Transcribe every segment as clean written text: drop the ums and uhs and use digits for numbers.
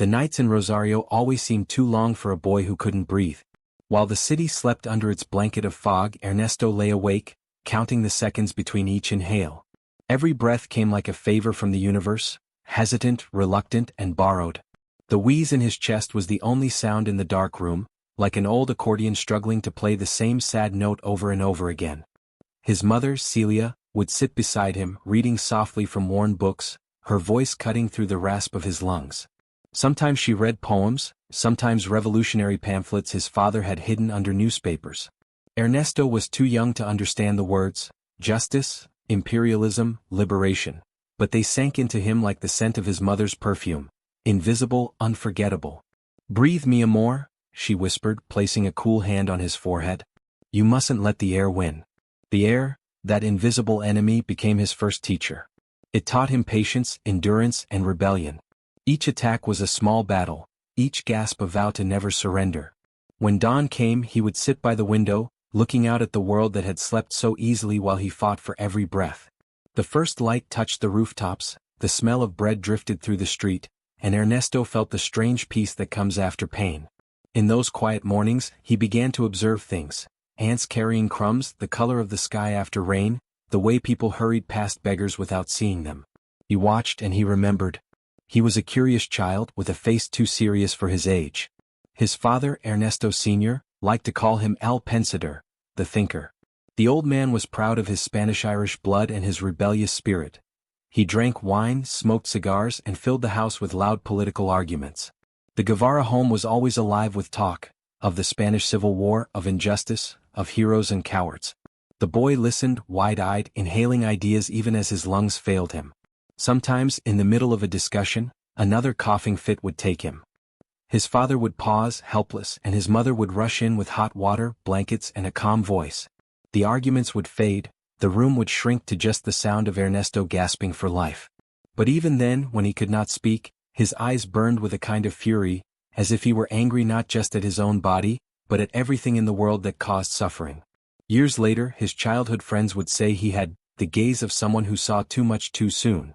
The nights in Rosario always seemed too long for a boy who couldn't breathe. While the city slept under its blanket of fog, Ernesto lay awake, counting the seconds between each inhale. Every breath came like a favor from the universe, hesitant, reluctant, and borrowed. The wheeze in his chest was the only sound in the dark room, like an old accordion struggling to play the same sad note over and over again. His mother, Celia, would sit beside him, reading softly from worn books, her voice cutting through the rasp of his lungs. Sometimes she read poems, sometimes revolutionary pamphlets his father had hidden under newspapers. Ernesto was too young to understand the words, justice, imperialism, liberation, but they sank into him like the scent of his mother's perfume, invisible, unforgettable. "Breathe, mi amor," she whispered, placing a cool hand on his forehead. "You mustn't let the air win." The air, that invisible enemy, became his first teacher. It taught him patience, endurance, and rebellion. Each attack was a small battle, each gasp a vow to never surrender. When dawn came, he would sit by the window, looking out at the world that had slept so easily while he fought for every breath. The first light touched the rooftops, the smell of bread drifted through the street, and Ernesto felt the strange peace that comes after pain. In those quiet mornings, he began to observe things: ants carrying crumbs, the color of the sky after rain, the way people hurried past beggars without seeing them. He watched and he remembered. He was a curious child with a face too serious for his age. His father, Ernesto Sr., liked to call him El Pensador, the thinker. The old man was proud of his Spanish-Irish blood and his rebellious spirit. He drank wine, smoked cigars, and filled the house with loud political arguments. The Guevara home was always alive with talk, of the Spanish Civil War, of injustice, of heroes and cowards. The boy listened, wide-eyed, inhaling ideas even as his lungs failed him. Sometimes, in the middle of a discussion, another coughing fit would take him. His father would pause, helpless, and his mother would rush in with hot water, blankets, and a calm voice. The arguments would fade, the room would shrink to just the sound of Ernesto gasping for life. But even then, when he could not speak, his eyes burned with a kind of fury, as if he were angry not just at his own body, but at everything in the world that caused suffering. Years later, his childhood friends would say he had the gaze of someone who saw too much too soon.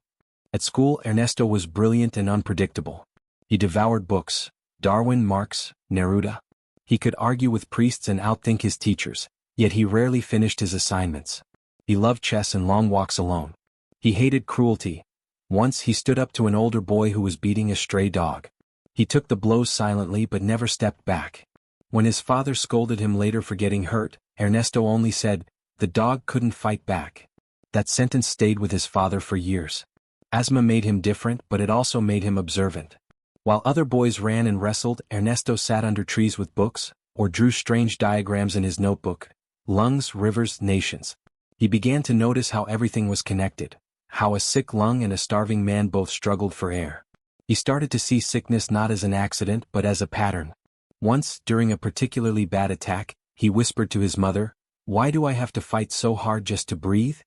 At school, Ernesto was brilliant and unpredictable. He devoured books: Darwin, Marx, Neruda. He could argue with priests and outthink his teachers, yet he rarely finished his assignments. He loved chess and long walks alone. He hated cruelty. Once he stood up to an older boy who was beating a stray dog. He took the blows silently but never stepped back. When his father scolded him later for getting hurt, Ernesto only said, "The dog couldn't fight back." That sentence stayed with his father for years. Asthma made him different, but it also made him observant. While other boys ran and wrestled, Ernesto sat under trees with books, or drew strange diagrams in his notebook: lungs, rivers, nations. He began to notice how everything was connected, how a sick lung and a starving man both struggled for air. He started to see sickness not as an accident but as a pattern. Once, during a particularly bad attack, he whispered to his mother, "Why do I have to fight so hard just to breathe?"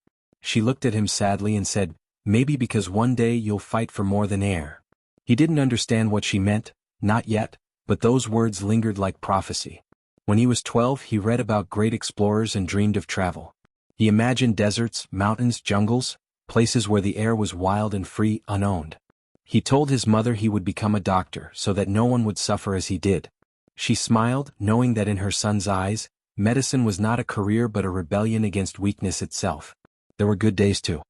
She looked at him sadly and said, "Maybe because one day you'll fight for more than air." He didn't understand what she meant, not yet, but those words lingered like prophecy. When he was 12, he read about great explorers and dreamed of travel. He imagined deserts, mountains, jungles, places where the air was wild and free, unowned. He told his mother he would become a doctor so that no one would suffer as he did. She smiled, knowing that in her son's eyes, medicine was not a career but a rebellion against weakness itself. There were good days too.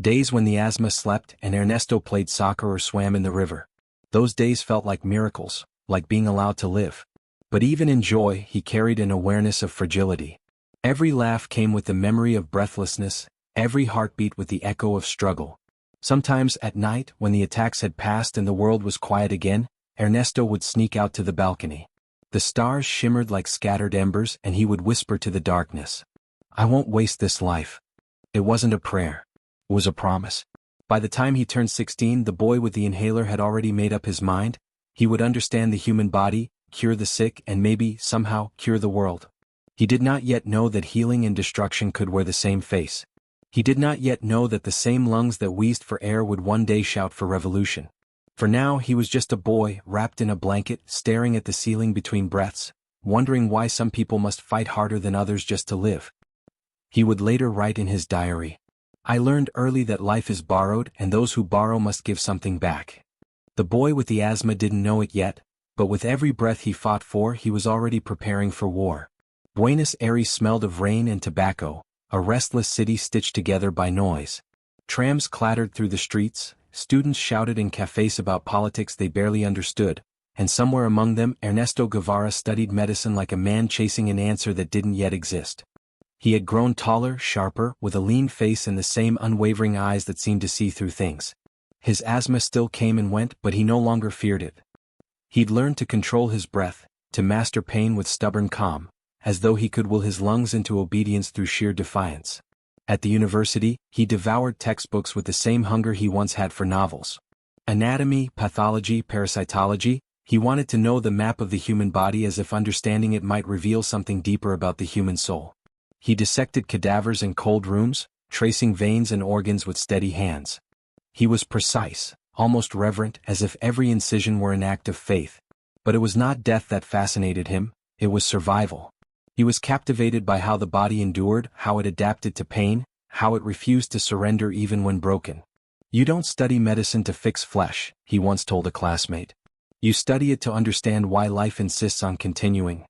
Days when the asthma slept and Ernesto played soccer or swam in the river. Those days felt like miracles, like being allowed to live. But even in joy, he carried an awareness of fragility. Every laugh came with the memory of breathlessness, every heartbeat with the echo of struggle. Sometimes at night, when the attacks had passed and the world was quiet again, Ernesto would sneak out to the balcony. The stars shimmered like scattered embers and he would whisper to the darkness, "I won't waste this life." It wasn't a prayer. It was a promise. By the time he turned 16, the boy with the inhaler had already made up his mind. He would understand the human body, cure the sick, and maybe, somehow, cure the world. He did not yet know that healing and destruction could wear the same face. He did not yet know that the same lungs that wheezed for air would one day shout for revolution. For now he was just a boy, wrapped in a blanket, staring at the ceiling between breaths, wondering why some people must fight harder than others just to live. He would later write in his diary, "I learned early that life is borrowed and those who borrow must give something back." The boy with the asthma didn't know it yet, but with every breath he fought for, he was already preparing for war. Buenos Aires smelled of rain and tobacco, a restless city stitched together by noise. Trams clattered through the streets, students shouted in cafes about politics they barely understood, and somewhere among them Ernesto Guevara studied medicine like a man chasing an answer that didn't yet exist. He had grown taller, sharper, with a lean face and the same unwavering eyes that seemed to see through things. His asthma still came and went, but he no longer feared it. He'd learned to control his breath, to master pain with stubborn calm, as though he could will his lungs into obedience through sheer defiance. At the university, he devoured textbooks with the same hunger he once had for novels. Anatomy, pathology, parasitology, he wanted to know the map of the human body as if understanding it might reveal something deeper about the human soul. He dissected cadavers in cold rooms, tracing veins and organs with steady hands. He was precise, almost reverent, as if every incision were an act of faith. But it was not death that fascinated him, it was survival. He was captivated by how the body endured, how it adapted to pain, how it refused to surrender even when broken. "You don't study medicine to fix flesh," he once told a classmate. "You study it to understand why life insists on continuing."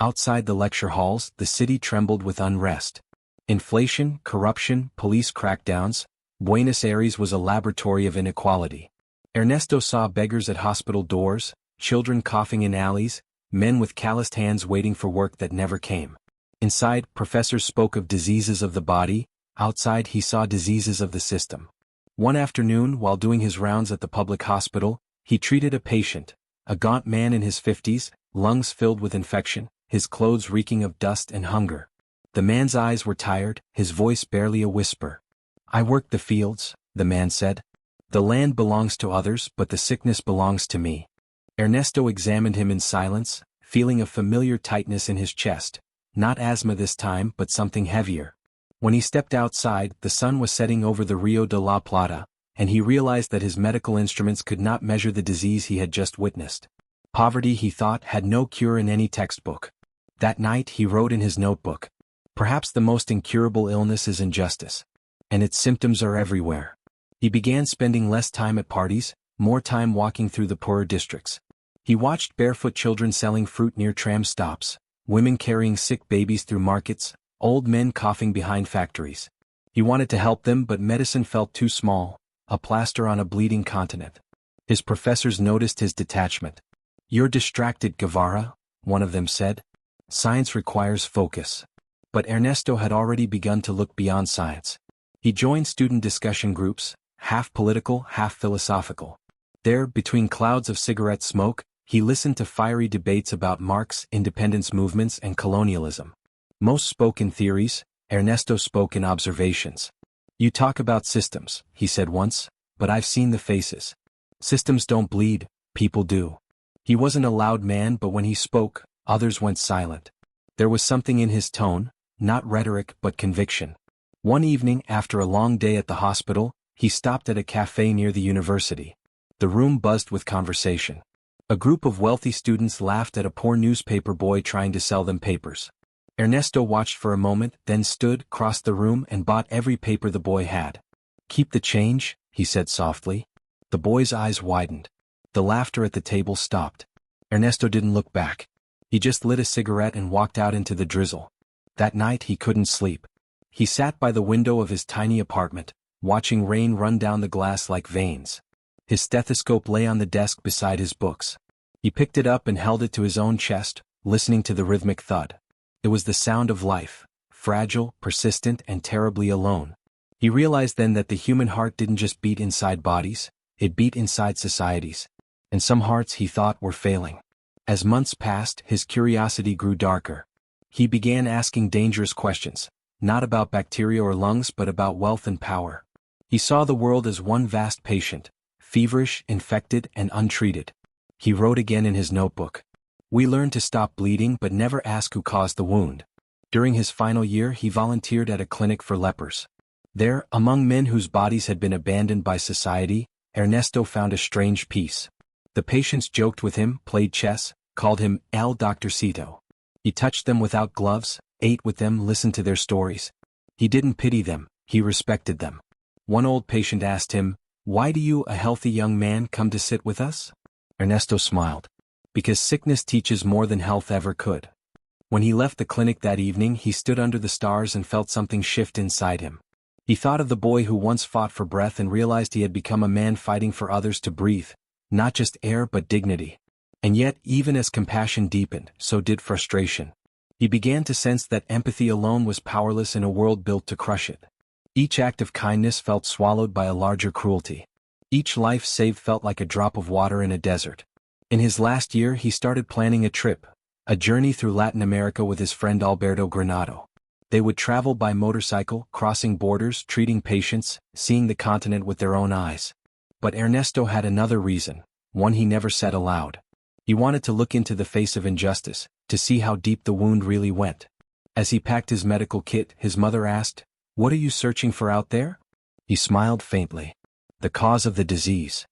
Outside the lecture halls, the city trembled with unrest. Inflation, corruption, police crackdowns, Buenos Aires was a laboratory of inequality. Ernesto saw beggars at hospital doors, children coughing in alleys, men with calloused hands waiting for work that never came. Inside, professors spoke of diseases of the body, outside he saw diseases of the system. One afternoon, while doing his rounds at the public hospital, he treated a patient, a gaunt man in his 50s, lungs filled with infection, his clothes reeking of dust and hunger. The man's eyes were tired, his voice barely a whisper. "I work the fields," the man said. "The land belongs to others, but the sickness belongs to me." Ernesto examined him in silence, feeling a familiar tightness in his chest, not asthma this time but something heavier. When he stepped outside, the sun was setting over the Rio de la Plata, and he realized that his medical instruments could not measure the disease he had just witnessed. Poverty, he thought, had no cure in any textbook. That night he wrote in his notebook, "Perhaps the most incurable illness is injustice. And its symptoms are everywhere." He began spending less time at parties, more time walking through the poorer districts. He watched barefoot children selling fruit near tram stops, women carrying sick babies through markets, old men coughing behind factories. He wanted to help them, but medicine felt too small, a plaster on a bleeding continent. His professors noticed his detachment. "You're distracted, Guevara," one of them said. "Science requires focus." But Ernesto had already begun to look beyond science. He joined student discussion groups, half political, half philosophical. There, between clouds of cigarette smoke, he listened to fiery debates about Marx, independence movements, and colonialism. Most spoke in theories, Ernesto spoke in observations. "You talk about systems," he said once, "but I've seen the faces. Systems don't bleed, people do." He wasn't a loud man, but when he spoke, others went silent. There was something in his tone, not rhetoric but conviction. One evening, after a long day at the hospital, he stopped at a cafe near the university. The room buzzed with conversation. A group of wealthy students laughed at a poor newspaper boy trying to sell them papers. Ernesto watched for a moment, then stood, crossed the room, and bought every paper the boy had. "Keep the change," he said softly. The boy's eyes widened. The laughter at the table stopped. Ernesto didn't look back. He just lit a cigarette and walked out into the drizzle. That night he couldn't sleep. He sat by the window of his tiny apartment, watching rain run down the glass like veins. His stethoscope lay on the desk beside his books. He picked it up and held it to his own chest, listening to the rhythmic thud. It was the sound of life, fragile, persistent, and terribly alone. He realized then that the human heart didn't just beat inside bodies, it beat inside societies. And some hearts, he thought, were failing. As months passed, his curiosity grew darker. He began asking dangerous questions, not about bacteria or lungs but about wealth and power. He saw the world as one vast patient, feverish, infected, and untreated. He wrote again in his notebook. "We learn to stop bleeding but never ask who caused the wound." During his final year he volunteered at a clinic for lepers. There, among men whose bodies had been abandoned by society, Ernesto found a strange peace. The patients joked with him, played chess, called him El Doctorcito. He touched them without gloves, ate with them, listened to their stories. He didn't pity them, he respected them. One old patient asked him, Why do you, a healthy young man, come to sit with us? Ernesto smiled. Because sickness teaches more than health ever could. When he left the clinic that evening, he stood under the stars and felt something shift inside him. He thought of the boy who once fought for breath and realized he had become a man fighting for others to breathe, not just air but dignity. And yet, even as compassion deepened, so did frustration. He began to sense that empathy alone was powerless in a world built to crush it. Each act of kindness felt swallowed by a larger cruelty. Each life saved felt like a drop of water in a desert. In his last year, he started planning a trip, a journey through Latin America with his friend Alberto Granado. They would travel by motorcycle, crossing borders, treating patients, seeing the continent with their own eyes. But Ernesto had another reason, one he never said aloud. He wanted to look into the face of injustice, to see how deep the wound really went. As he packed his medical kit, his mother asked, "What are you searching for out there?" He smiled faintly. The cause of the disease.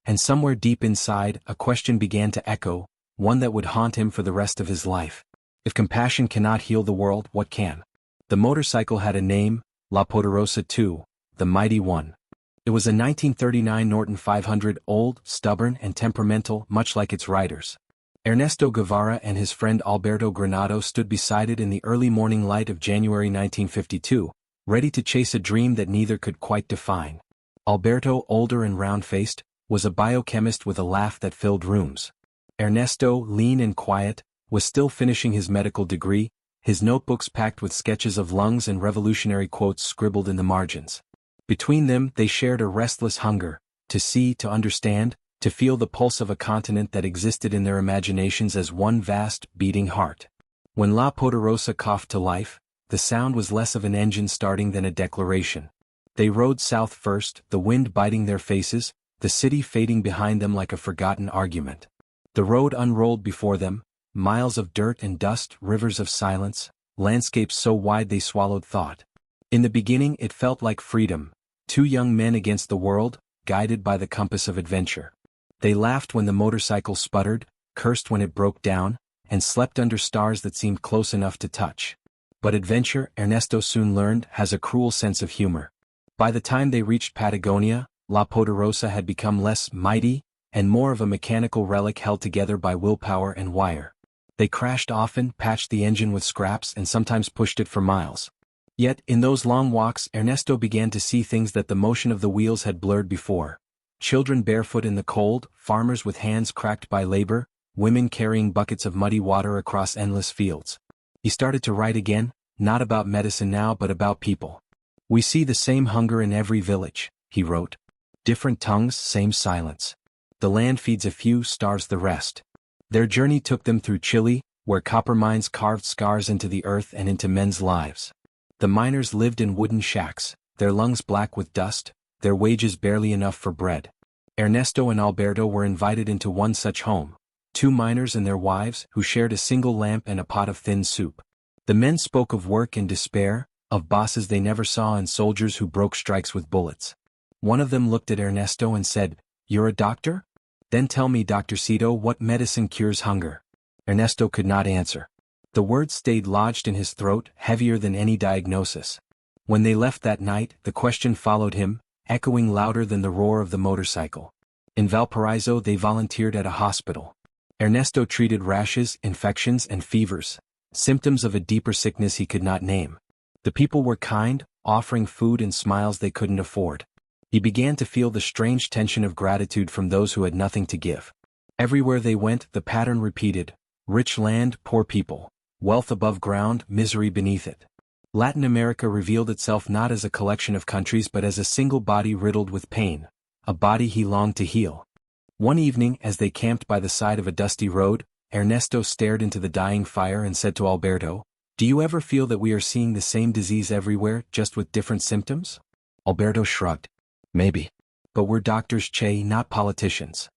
And somewhere deep inside, a question began to echo, one that would haunt him for the rest of his life. If compassion cannot heal the world, what can? The motorcycle had a name, La Poderosa II, the Mighty One. It was a 1939 Norton 500, old, stubborn, and temperamental, much like its riders. Ernesto Guevara and his friend Alberto Granado stood beside it in the early morning light of January 1952, ready to chase a dream that neither could quite define. Alberto, older and round-faced, was a biochemist with a laugh that filled rooms. Ernesto, lean and quiet, was still finishing his medical degree, his notebooks packed with sketches of lungs and revolutionary quotes scribbled in the margins. Between them, they shared a restless hunger, to see, to understand, to feel the pulse of a continent that existed in their imaginations as one vast, beating heart. When La Poderosa coughed to life, the sound was less of an engine starting than a declaration. They rode south first, the wind biting their faces, the city fading behind them like a forgotten argument. The road unrolled before them, miles of dirt and dust, rivers of silence, landscapes so wide they swallowed thought. In the beginning it felt like freedom, two young men against the world, guided by the compass of adventure. They laughed when the motorcycle sputtered, cursed when it broke down, and slept under stars that seemed close enough to touch. But adventure, Ernesto soon learned, has a cruel sense of humor. By the time they reached Patagonia, La Poderosa had become less mighty, and more of a mechanical relic held together by willpower and wire. They crashed often, patched the engine with scraps, and sometimes pushed it for miles. Yet, in those long walks, Ernesto began to see things that the motion of the wheels had blurred before. Children barefoot in the cold, farmers with hands cracked by labor, women carrying buckets of muddy water across endless fields. He started to write again, not about medicine now but about people. "We see the same hunger in every village," he wrote. "Different tongues, same silence. The land feeds a few, starves the rest." Their journey took them through Chile, where copper mines carved scars into the earth and into men's lives. The miners lived in wooden shacks, their lungs black with dust, their wages barely enough for bread. Ernesto and Alberto were invited into one such home, two miners and their wives who shared a single lamp and a pot of thin soup. The men spoke of work and despair, of bosses they never saw and soldiers who broke strikes with bullets. One of them looked at Ernesto and said, "You're a doctor? Then tell me, Dr. Cito, what medicine cures hunger?" Ernesto could not answer. The words stayed lodged in his throat, heavier than any diagnosis. When they left that night, the question followed him, echoing louder than the roar of the motorcycle. In Valparaiso they volunteered at a hospital. Ernesto treated rashes, infections, and fevers, symptoms of a deeper sickness he could not name. The people were kind, offering food and smiles they couldn't afford. He began to feel the strange tension of gratitude from those who had nothing to give. Everywhere they went, the pattern repeated: rich land, poor people; wealth above ground, misery beneath it. Latin America revealed itself not as a collection of countries but as a single body riddled with pain, a body he longed to heal. One evening, as they camped by the side of a dusty road, Ernesto stared into the dying fire and said to Alberto, "Do you ever feel that we are seeing the same disease everywhere, just with different symptoms?" Alberto shrugged. "Maybe. But we're doctors, Che, not politicians."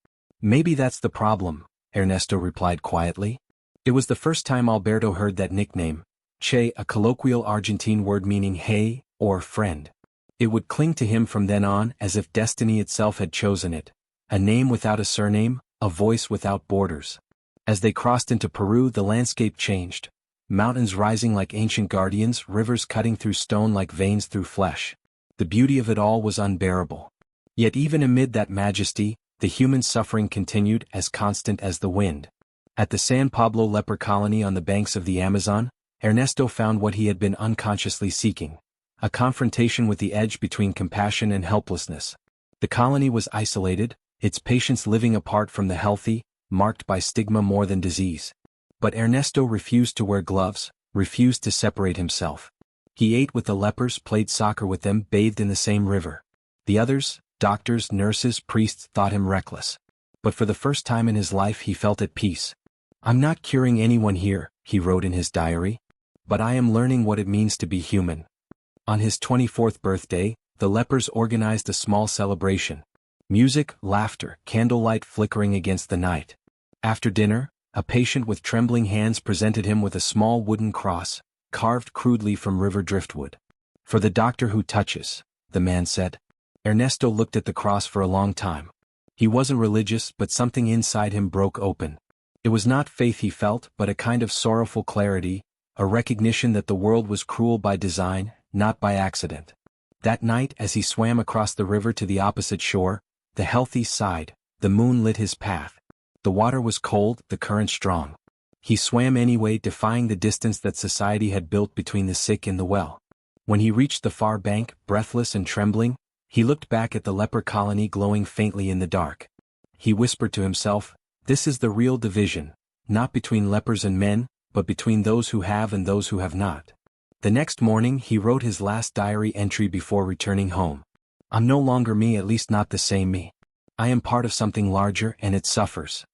"Maybe that's the problem," Ernesto replied quietly. It was the first time Alberto heard that nickname, Che, a colloquial Argentine word meaning hey, or friend. It would cling to him from then on as if destiny itself had chosen it. A name without a surname, a voice without borders. As they crossed into Peru, the landscape changed. Mountains rising like ancient guardians, rivers cutting through stone like veins through flesh. The beauty of it all was unbearable. Yet even amid that majesty, the human suffering continued as constant as the wind. At the San Pablo leper colony on the banks of the Amazon, Ernesto found what he had been unconsciously seeking: a confrontation with the edge between compassion and helplessness. The colony was isolated, its patients living apart from the healthy, marked by stigma more than disease. But Ernesto refused to wear gloves, refused to separate himself. He ate with the lepers, played soccer with them, bathed in the same river. The others, doctors, nurses, priests, thought him reckless. But for the first time in his life he felt at peace. "I'm not curing anyone here," he wrote in his diary, "but I am learning what it means to be human." On his 24th birthday, the lepers organized a small celebration. Music, laughter, candlelight flickering against the night. After dinner, a patient with trembling hands presented him with a small wooden cross, carved crudely from river driftwood. "For the doctor who touches," the man said. Ernesto looked at the cross for a long time. He wasn't religious, but something inside him broke open. It was not faith he felt, but a kind of sorrowful clarity, a recognition that the world was cruel by design, not by accident. That night, as he swam across the river to the opposite shore, the healthy sighed, the moon lit his path. The water was cold, the current strong. He swam anyway, defying the distance that society had built between the sick and the well. When he reached the far bank, breathless and trembling, he looked back at the leper colony glowing faintly in the dark. He whispered to himself, "This is the real division, not between lepers and men, but between those who have and those who have not." The next morning he wrote his last diary entry before returning home. "I'm no longer me, at least not the same me. I am part of something larger, and it suffers."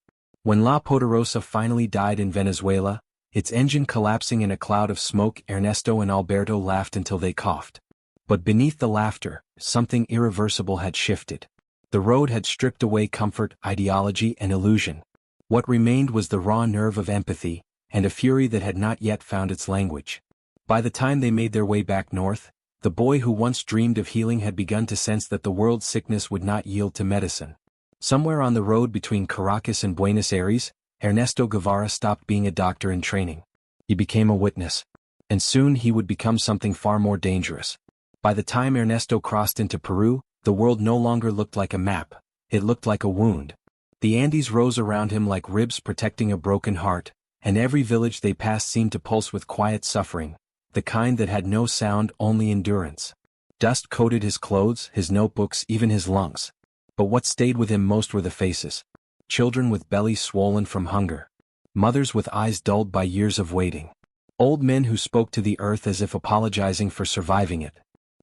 When La Poderosa finally died in Venezuela, its engine collapsing in a cloud of smoke, Ernesto and Alberto laughed until they coughed. But beneath the laughter, something irreversible had shifted. The road had stripped away comfort, ideology, and illusion. What remained was the raw nerve of empathy, and a fury that had not yet found its language. By the time they made their way back north, the boy who once dreamed of healing had begun to sense that the world's sickness would not yield to medicine. Somewhere on the road between Caracas and Buenos Aires, Ernesto Guevara stopped being a doctor in training. He became a witness. And soon he would become something far more dangerous. By the time Ernesto crossed into Peru, the world no longer looked like a map, it looked like a wound. The Andes rose around him like ribs protecting a broken heart, and every village they passed seemed to pulse with quiet suffering, the kind that had no sound, only endurance. Dust coated his clothes, his notebooks, even his lungs. But what stayed with him most were the faces. Children with bellies swollen from hunger. Mothers with eyes dulled by years of waiting. Old men who spoke to the earth as if apologizing for surviving it.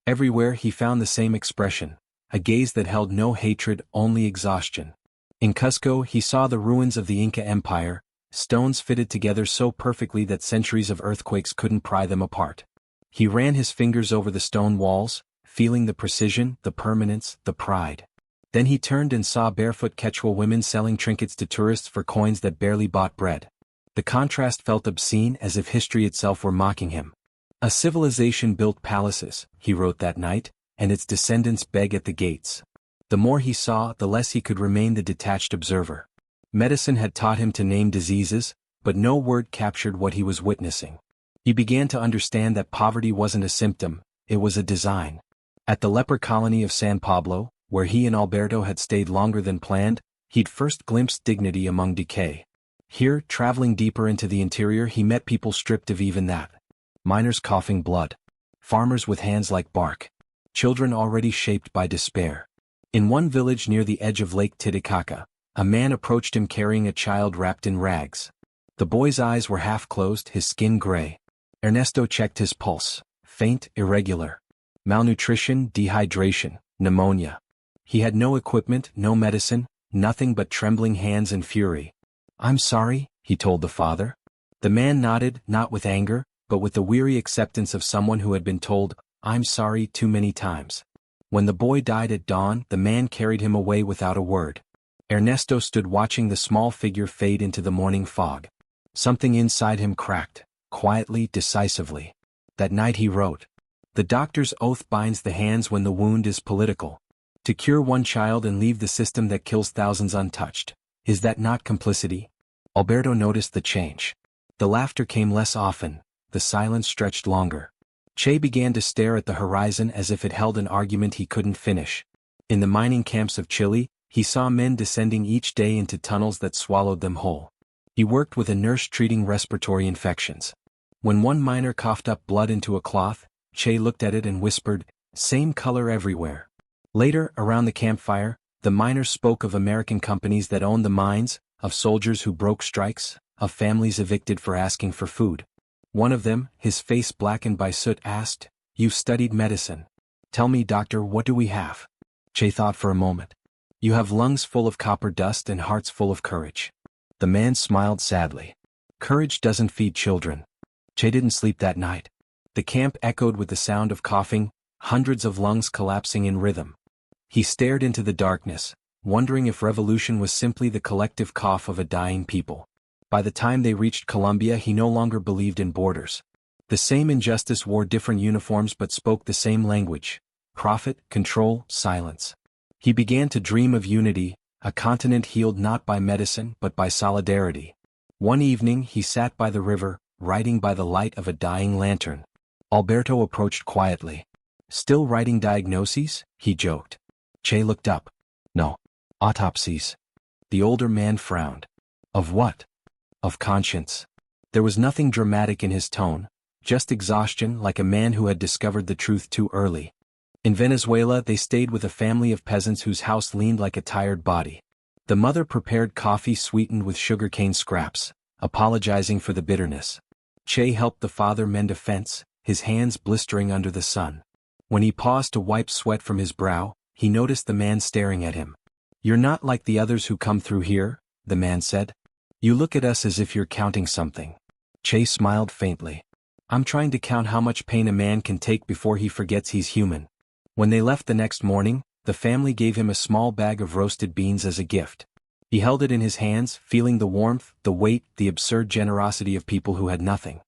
Everywhere he found the same expression, a gaze that held no hatred, only exhaustion. In Cusco he saw the ruins of the Inca Empire, stones fitted together so perfectly that centuries of earthquakes couldn't pry them apart. He ran his fingers over the stone walls, feeling the precision, the permanence, the pride. Then he turned and saw barefoot Quechua women selling trinkets to tourists for coins that barely bought bread. The contrast felt obscene, as if history itself were mocking him. "A civilization built palaces," he wrote that night, "and its descendants beg at the gates." The more he saw, the less he could remain the detached observer. Medicine had taught him to name diseases, but no word captured what he was witnessing. He began to understand that poverty wasn't a symptom, it was a design. At the leper colony of San Pablo, where he and Alberto had stayed longer than planned, he'd first glimpsed dignity among decay. Here, traveling deeper into the interior, he met people stripped of even that. Miners coughing blood. Farmers with hands like bark. Children already shaped by despair. In one village near the edge of Lake Titicaca, a man approached him carrying a child wrapped in rags. The boy's eyes were half closed, his skin gray. Ernesto checked his pulse. Faint, irregular. Malnutrition, dehydration, pneumonia. He had no equipment, no medicine, nothing but trembling hands and fury. "I'm sorry," he told the father. The man nodded, not with anger, but with the weary acceptance of someone who had been told, "I'm sorry," too many times. When the boy died at dawn, the man carried him away without a word. Ernesto stood watching the small figure fade into the morning fog. Something inside him cracked, quietly, decisively. That night he wrote, "The doctor's oath binds the hands when the wound is political. To cure one child and leave the system that kills thousands untouched. Is that not complicity?" Alberto noticed the change. The laughter came less often, the silence stretched longer. Che began to stare at the horizon as if it held an argument he couldn't finish. In the mining camps of Chile, he saw men descending each day into tunnels that swallowed them whole. He worked with a nurse treating respiratory infections. When one miner coughed up blood into a cloth, Che looked at it and whispered, "Same color everywhere." Later, around the campfire, the miners spoke of American companies that owned the mines, of soldiers who broke strikes, of families evicted for asking for food. One of them, his face blackened by soot, asked, "You've studied medicine. Tell me, doctor, what do we have?" Che thought for a moment. "You have lungs full of copper dust and hearts full of courage." The man smiled sadly. "Courage doesn't feed children." Che didn't sleep that night. The camp echoed with the sound of coughing, hundreds of lungs collapsing in rhythm. He stared into the darkness, wondering if revolution was simply the collective cough of a dying people. By the time they reached Colombia, he no longer believed in borders. The same injustice wore different uniforms but spoke the same language: profit, control, silence. He began to dream of unity, a continent healed not by medicine but by solidarity. One evening he sat by the river, writing by the light of a dying lantern. Alberto approached quietly. "Still writing diagnoses?" he joked. Che looked up. "No. Autopsies." The older man frowned. "Of what?" "Of conscience." There was nothing dramatic in his tone, just exhaustion, like a man who had discovered the truth too early. In Venezuela they stayed with a family of peasants whose house leaned like a tired body. The mother prepared coffee sweetened with sugarcane scraps, apologizing for the bitterness. Che helped the father mend a fence, his hands blistering under the sun. When he paused to wipe sweat from his brow, he noticed the man staring at him. "You're not like the others who come through here," the man said. "You look at us as if you're counting something." Che smiled faintly. "I'm trying to count how much pain a man can take before he forgets he's human." When they left the next morning, the family gave him a small bag of roasted beans as a gift. He held it in his hands, feeling the warmth, the weight, the absurd generosity of people who had nothing.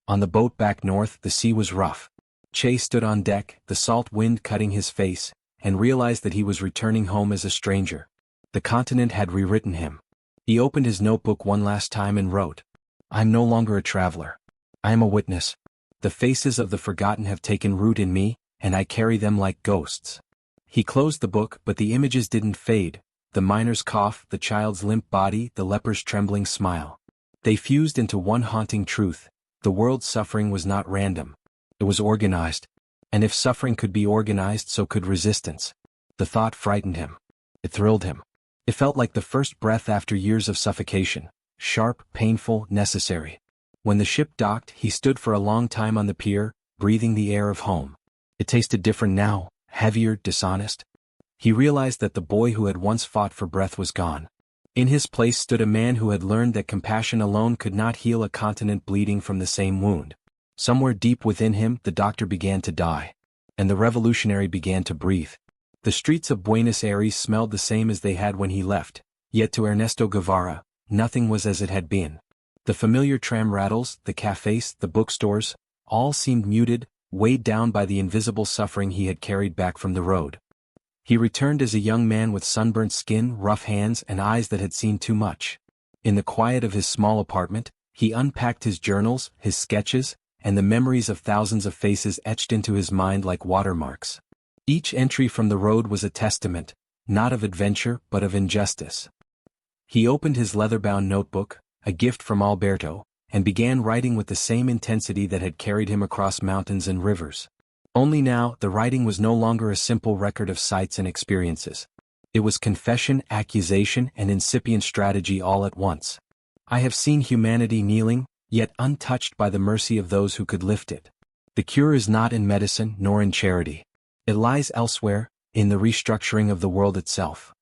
On the boat back north, the sea was rough. Che stood on deck, the salt wind cutting his face, and realized that he was returning home as a stranger. The continent had rewritten him. He opened his notebook one last time and wrote, "I'm no longer a traveler. I am a witness. The faces of the forgotten have taken root in me, and I carry them like ghosts." He closed the book, but the images didn't fade: the miner's cough, the child's limp body, the leper's trembling smile. They fused into one haunting truth: the world's suffering was not random. It was organized. And if suffering could be organized, so could resistance. The thought frightened him. It thrilled him. It felt like the first breath after years of suffocation: sharp, painful, necessary. When the ship docked, he stood for a long time on the pier, breathing the air of home. It tasted different now, heavier, dishonest. He realized that the boy who had once fought for breath was gone. In his place stood a man who had learned that compassion alone could not heal a continent bleeding from the same wound. Somewhere deep within him, the doctor began to die. And the revolutionary began to breathe. The streets of Buenos Aires smelled the same as they had when he left, yet to Ernesto Guevara, nothing was as it had been. The familiar tram rattles, the cafes, the bookstores, all seemed muted, weighed down by the invisible suffering he had carried back from the road. He returned as a young man with sunburnt skin, rough hands, and eyes that had seen too much. In the quiet of his small apartment, he unpacked his journals, his sketches, and the memories of thousands of faces etched into his mind like watermarks. Each entry from the road was a testament, not of adventure but of injustice. He opened his leather-bound notebook, a gift from Alberto, and began writing with the same intensity that had carried him across mountains and rivers. Only now, the writing was no longer a simple record of sights and experiences. It was confession, accusation, and incipient strategy all at once. "I have seen humanity kneeling, yet untouched by the mercy of those who could lift it. The cure is not in medicine nor in charity. It lies elsewhere, in the restructuring of the world itself."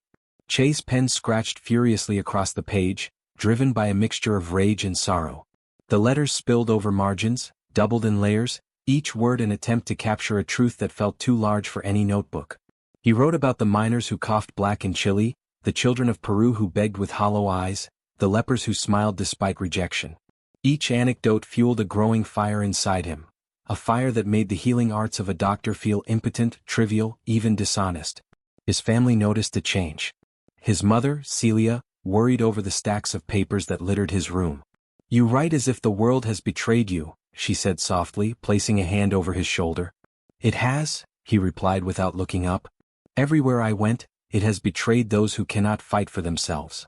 Che's pen scratched furiously across the page, driven by a mixture of rage and sorrow. The letters spilled over margins, doubled in layers, each word an attempt to capture a truth that felt too large for any notebook. He wrote about the miners who coughed black in Chile, the children of Peru who begged with hollow eyes, the lepers who smiled despite rejection. Each anecdote fueled a growing fire inside him, a fire that made the healing arts of a doctor feel impotent, trivial, even dishonest. His family noticed a change. His mother, Celia, worried over the stacks of papers that littered his room. "You write as if the world has betrayed you," she said softly, placing a hand over his shoulder. "It has," he replied without looking up. Everywhere I went, it has betrayed those who cannot fight for themselves.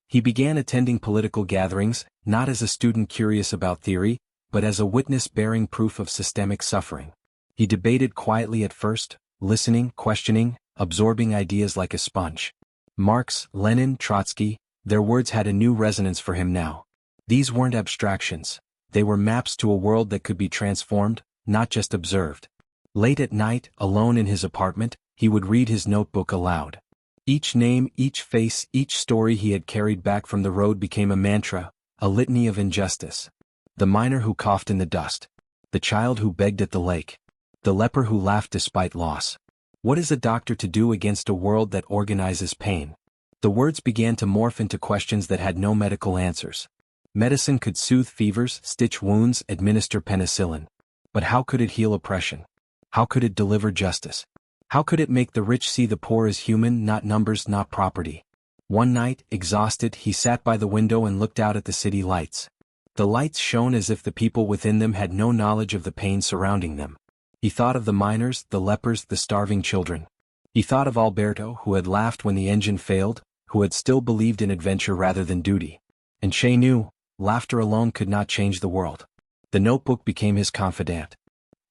He began attending political gatherings, not as a student curious about theory, but as a witness bearing proof of systemic suffering. He debated quietly at first, listening, questioning, absorbing ideas like a sponge. Marx, Lenin, Trotsky, their words had a new resonance for him now. These weren't abstractions. They were maps to a world that could be transformed, not just observed. Late at night, alone in his apartment, he would read his notebook aloud. Each name, each face, each story he had carried back from the road became a mantra, a litany of injustice. The miner who coughed in the dust. The child who begged at the lake. The leper who laughed despite loss. What is a doctor to do against a world that organizes pain? The words began to morph into questions that had no medical answers. Medicine could soothe fevers, stitch wounds, administer penicillin. But how could it heal oppression? How could it deliver justice? How could it make the rich see the poor as human, not numbers, not property? One night, exhausted, he sat by the window and looked out at the city lights. The lights shone as if the people within them had no knowledge of the pain surrounding them. He thought of the miners, the lepers, the starving children. He thought of Alberto, who had laughed when the engine failed, who had still believed in adventure rather than duty. And Che knew, laughter alone could not change the world. The notebook became his confidant.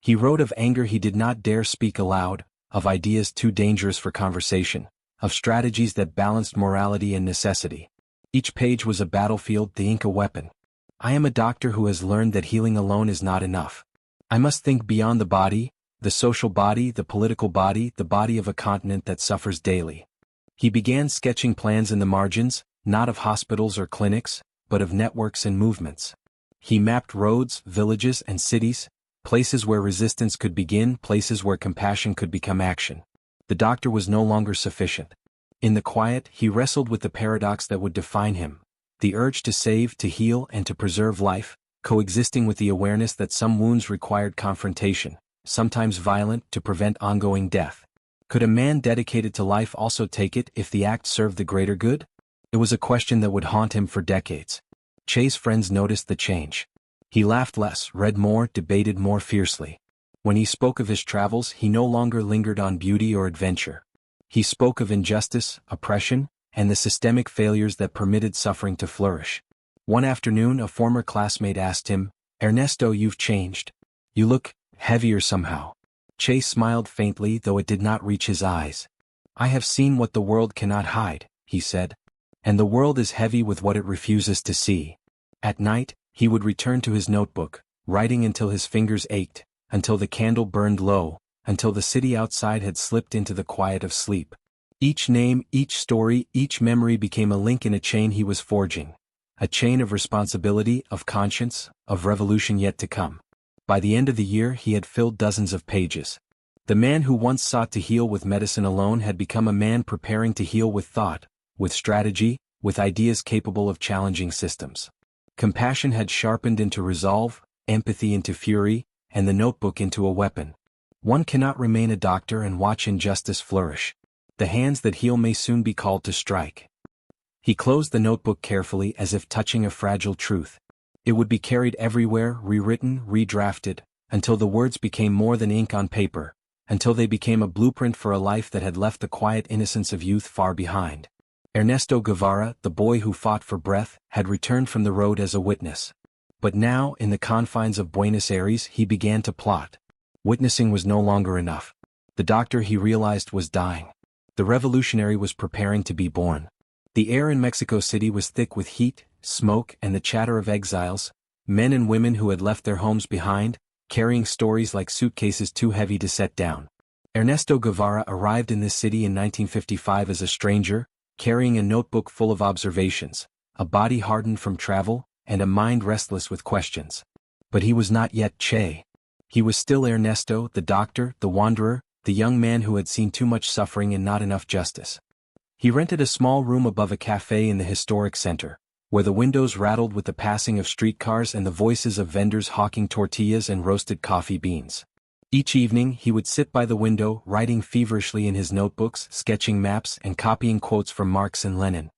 He wrote of anger he did not dare speak aloud, of ideas too dangerous for conversation, of strategies that balanced morality and necessity. Each page was a battlefield, the ink a weapon. I am a doctor who has learned that healing alone is not enough. I must think beyond the body, the social body, the political body, the body of a continent that suffers daily. He began sketching plans in the margins, not of hospitals or clinics, but of networks and movements. He mapped roads, villages, and cities, places where resistance could begin, places where compassion could become action. The doctor was no longer sufficient. In the quiet, he wrestled with the paradox that would define him, the urge to save, to heal, and to preserve life, coexisting with the awareness that some wounds required confrontation, sometimes violent, to prevent ongoing death. Could a man dedicated to life also take it if the act served the greater good? It was a question that would haunt him for decades. Che's friends noticed the change. He laughed less, read more, debated more fiercely. When he spoke of his travels, he no longer lingered on beauty or adventure. He spoke of injustice, oppression, and the systemic failures that permitted suffering to flourish. One afternoon, a former classmate asked him, "Ernesto, you've changed. You look heavier somehow." Che smiled faintly, though it did not reach his eyes. "I have seen what the world cannot hide," he said. "And the world is heavy with what it refuses to see." At night, he would return to his notebook, writing until his fingers ached, until the candle burned low, until the city outside had slipped into the quiet of sleep. Each name, each story, each memory became a link in a chain he was forging. A chain of responsibility, of conscience, of revolution yet to come. By the end of the year, he had filled dozens of pages. The man who once sought to heal with medicine alone had become a man preparing to heal with thought, with strategy, with ideas capable of challenging systems. Compassion had sharpened into resolve, empathy into fury, and the notebook into a weapon. One cannot remain a doctor and watch injustice flourish. The hands that heal may soon be called to strike. He closed the notebook carefully as if touching a fragile truth. It would be carried everywhere, rewritten, redrafted, until the words became more than ink on paper, until they became a blueprint for a life that had left the quiet innocence of youth far behind. Ernesto Guevara, the boy who fought for breath, had returned from the road as a witness. But now, in the confines of Buenos Aires, he began to plot. Witnessing was no longer enough. The doctor, he realized, was dying. The revolutionary was preparing to be born. The air in Mexico City was thick with heat, smoke, and the chatter of exiles, men and women who had left their homes behind, carrying stories like suitcases too heavy to set down. Ernesto Guevara arrived in this city in 1955 as a stranger, carrying a notebook full of observations, a body hardened from travel, and a mind restless with questions. But he was not yet Che. He was still Ernesto, the doctor, the wanderer, the young man who had seen too much suffering and not enough justice. He rented a small room above a cafe in the historic center, where the windows rattled with the passing of streetcars and the voices of vendors hawking tortillas and roasted coffee beans. Each evening, he would sit by the window, writing feverishly in his notebooks, sketching maps, and copying quotes from Marx and Lenin.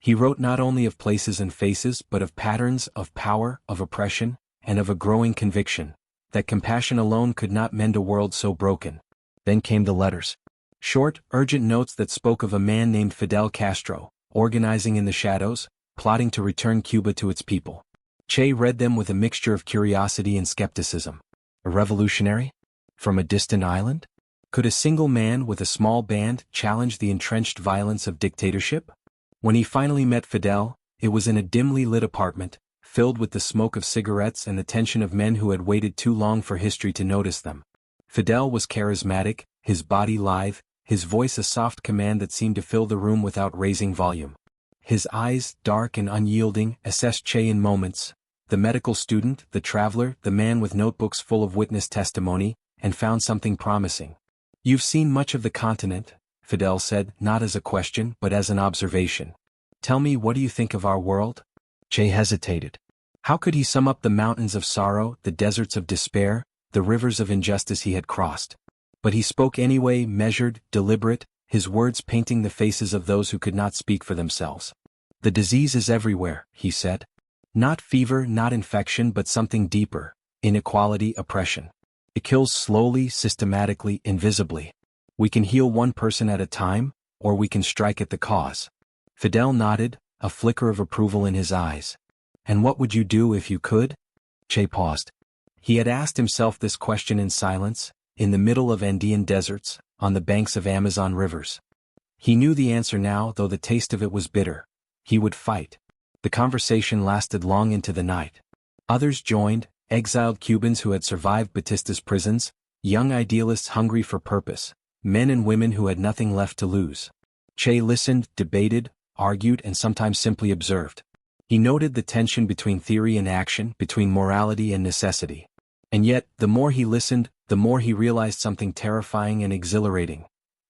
He wrote not only of places and faces, but of patterns, of power, of oppression, and of a growing conviction that compassion alone could not mend a world so broken. Then came the letters. Short, urgent notes that spoke of a man named Fidel Castro, organizing in the shadows, plotting to return Cuba to its people. Che read them with a mixture of curiosity and skepticism. A revolutionary? From a distant island? Could a single man with a small band challenge the entrenched violence of dictatorship? When he finally met Fidel, it was in a dimly lit apartment, filled with the smoke of cigarettes and the tension of men who had waited too long for history to notice them. Fidel was charismatic, his body lithe, his voice a soft command that seemed to fill the room without raising volume. His eyes, dark and unyielding, assessed Che in moments, the medical student, the traveler, the man with notebooks full of witness testimony, and found something promising. "You've seen much of the continent," Fidel said, not as a question but as an observation. "Tell me, what do you think of our world?" Che hesitated. How could he sum up the mountains of sorrow, the deserts of despair, the rivers of injustice he had crossed? But he spoke anyway, measured, deliberate, his words painting the faces of those who could not speak for themselves. "The disease is everywhere," he said. "Not fever, not infection, but something deeper: inequality, oppression. It kills slowly, systematically, invisibly. We can heal one person at a time, or we can strike at the cause." Fidel nodded, a flicker of approval in his eyes. "And what would you do if you could?" Che paused. He had asked himself this question in silence, in the middle of Andean deserts, on the banks of Amazon rivers. He knew the answer now, though the taste of it was bitter. He would fight. The conversation lasted long into the night. Others joined, exiled Cubans who had survived Batista's prisons, young idealists hungry for purpose, men and women who had nothing left to lose. Che listened, debated, argued, and sometimes simply observed. He noted the tension between theory and action, between morality and necessity. And yet, the more he listened, the more he realized something terrifying and exhilarating.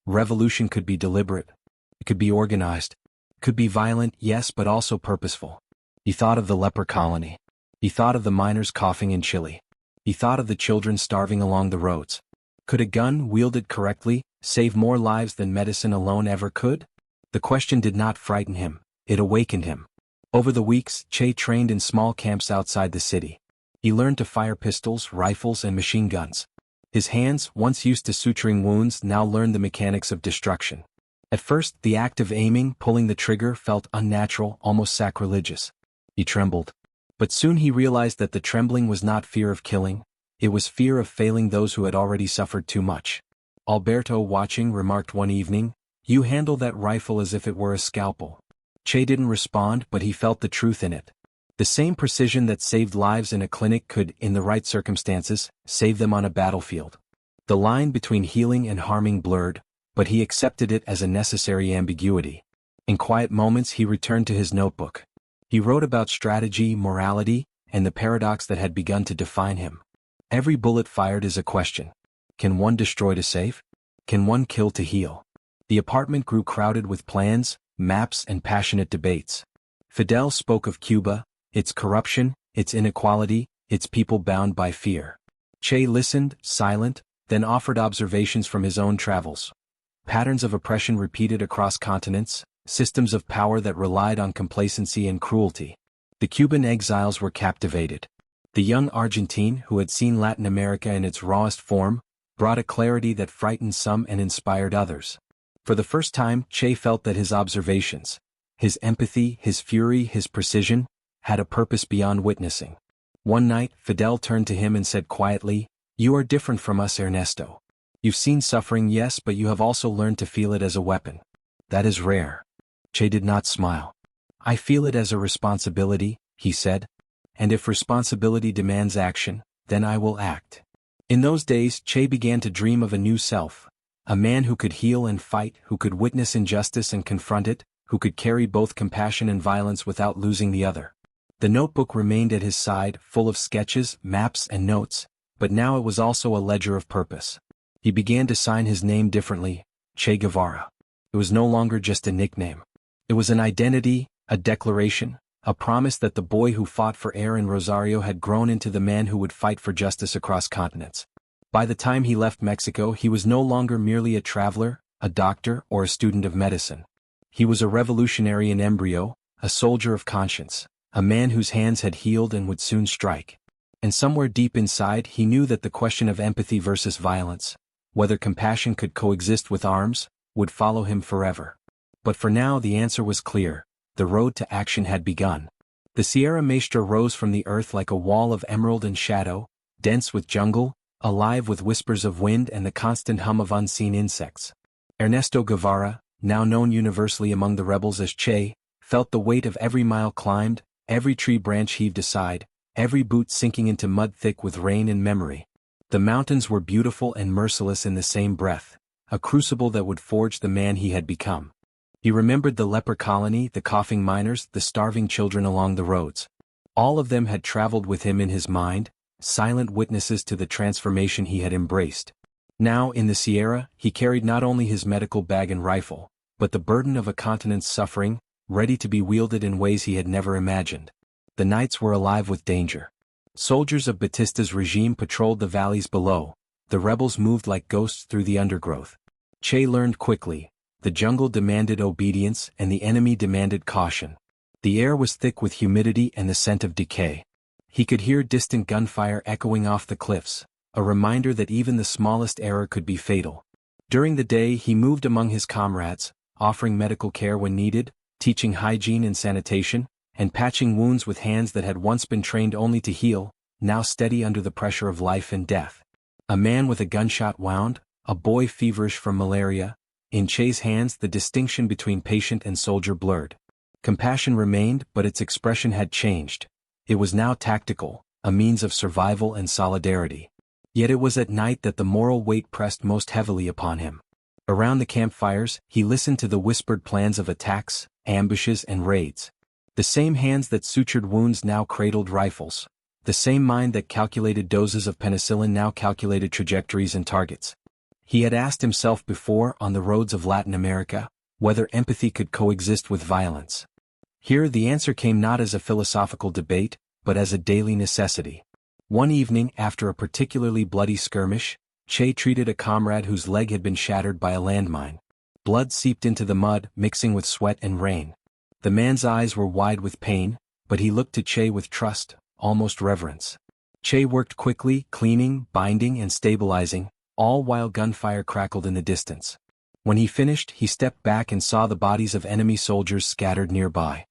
Revolution could be deliberate. It could be organized. It could be violent, yes, but also purposeful. He thought of the leper colony. He thought of the miners coughing in Chile. He thought of the children starving along the roads. Could a gun, wielded correctly, save more lives than medicine alone ever could? The question did not frighten him. It awakened him. Over the weeks, Che trained in small camps outside the city. He learned to fire pistols, rifles, and machine guns. His hands, once used to suturing wounds, now learned the mechanics of destruction. At first, the act of aiming, pulling the trigger, felt unnatural, almost sacrilegious. He trembled. But soon he realized that the trembling was not fear of killing, it was fear of failing those who had already suffered too much. Alberto, watching, remarked one evening, "You handle that rifle as if it were a scalpel." Che didn't respond, but he felt the truth in it. The same precision that saved lives in a clinic could, in the right circumstances, save them on a battlefield. The line between healing and harming blurred, but he accepted it as a necessary ambiguity. In quiet moments he returned to his notebook. He wrote about strategy, morality, and the paradox that had begun to define him. Every bullet fired is a question. Can one destroy to save? Can one kill to heal? The apartment grew crowded with plans, maps, and passionate debates. Fidel spoke of Cuba, its corruption, its inequality, its people bound by fear. Che listened, silent, then offered observations from his own travels. Patterns of oppression repeated across continents, systems of power that relied on complacency and cruelty. The Cuban exiles were captivated. The young Argentine, who had seen Latin America in its rawest form, brought a clarity that frightened some and inspired others. For the first time, Che felt that his observations, his empathy, his fury, his precision, had a purpose beyond witnessing. One night, Fidel turned to him and said quietly, "You are different from us, Ernesto. You've seen suffering, yes, but you have also learned to feel it as a weapon. That is rare." Che did not smile. "I feel it as a responsibility," he said. "And if responsibility demands action, then I will act." In those days, Che began to dream of a new self. A man who could heal and fight, who could witness injustice and confront it, who could carry both compassion and violence without losing the other. The notebook remained at his side, full of sketches, maps, and notes, but now it was also a ledger of purpose. He began to sign his name differently, Che Guevara. It was no longer just a nickname. It was an identity, a declaration, a promise that the boy who fought for air in Rosario had grown into the man who would fight for justice across continents. By the time he left Mexico, he was no longer merely a traveler, a doctor, or a student of medicine. He was a revolutionary in embryo, a soldier of conscience, a man whose hands had healed and would soon strike. And somewhere deep inside he knew that the question of empathy versus violence, whether compassion could coexist with arms, would follow him forever. But for now the answer was clear: the road to action had begun. The Sierra Maestra rose from the earth like a wall of emerald and shadow, dense with jungle, alive with whispers of wind and the constant hum of unseen insects. Ernesto Guevara, now known universally among the rebels as Che, felt the weight of every mile climbed, every tree branch heaved aside, every boot sinking into mud thick with rain and memory. The mountains were beautiful and merciless in the same breath, a crucible that would forge the man he had become. He remembered the leper colony, the coughing miners, the starving children along the roads. All of them had traveled with him in his mind, silent witnesses to the transformation he had embraced. Now, in the Sierra, he carried not only his medical bag and rifle, but the burden of a continent's suffering, ready to be wielded in ways he had never imagined. The nights were alive with danger. Soldiers of Batista's regime patrolled the valleys below. The rebels moved like ghosts through the undergrowth. Che learned quickly: the jungle demanded obedience and the enemy demanded caution. The air was thick with humidity and the scent of decay. He could hear distant gunfire echoing off the cliffs, a reminder that even the smallest error could be fatal. During the day he moved among his comrades, offering medical care when needed, teaching hygiene and sanitation, and patching wounds with hands that had once been trained only to heal, now steady under the pressure of life and death. A man with a gunshot wound, a boy feverish from malaria. In Che's hands the distinction between patient and soldier blurred. Compassion remained, but its expression had changed. It was now tactical, a means of survival and solidarity. Yet it was at night that the moral weight pressed most heavily upon him. Around the campfires, he listened to the whispered plans of attacks, ambushes and raids. The same hands that sutured wounds now cradled rifles. The same mind that calculated doses of penicillin now calculated trajectories and targets. He had asked himself before, on the roads of Latin America, whether empathy could coexist with violence. Here the answer came not as a philosophical debate, but as a daily necessity. One evening, after a particularly bloody skirmish, Che treated a comrade whose leg had been shattered by a landmine. Blood seeped into the mud, mixing with sweat and rain. The man's eyes were wide with pain, but he looked to Che with trust, almost reverence. Che worked quickly, cleaning, binding and stabilizing, all while gunfire crackled in the distance. When he finished, he stepped back and saw the bodies of enemy soldiers scattered nearby.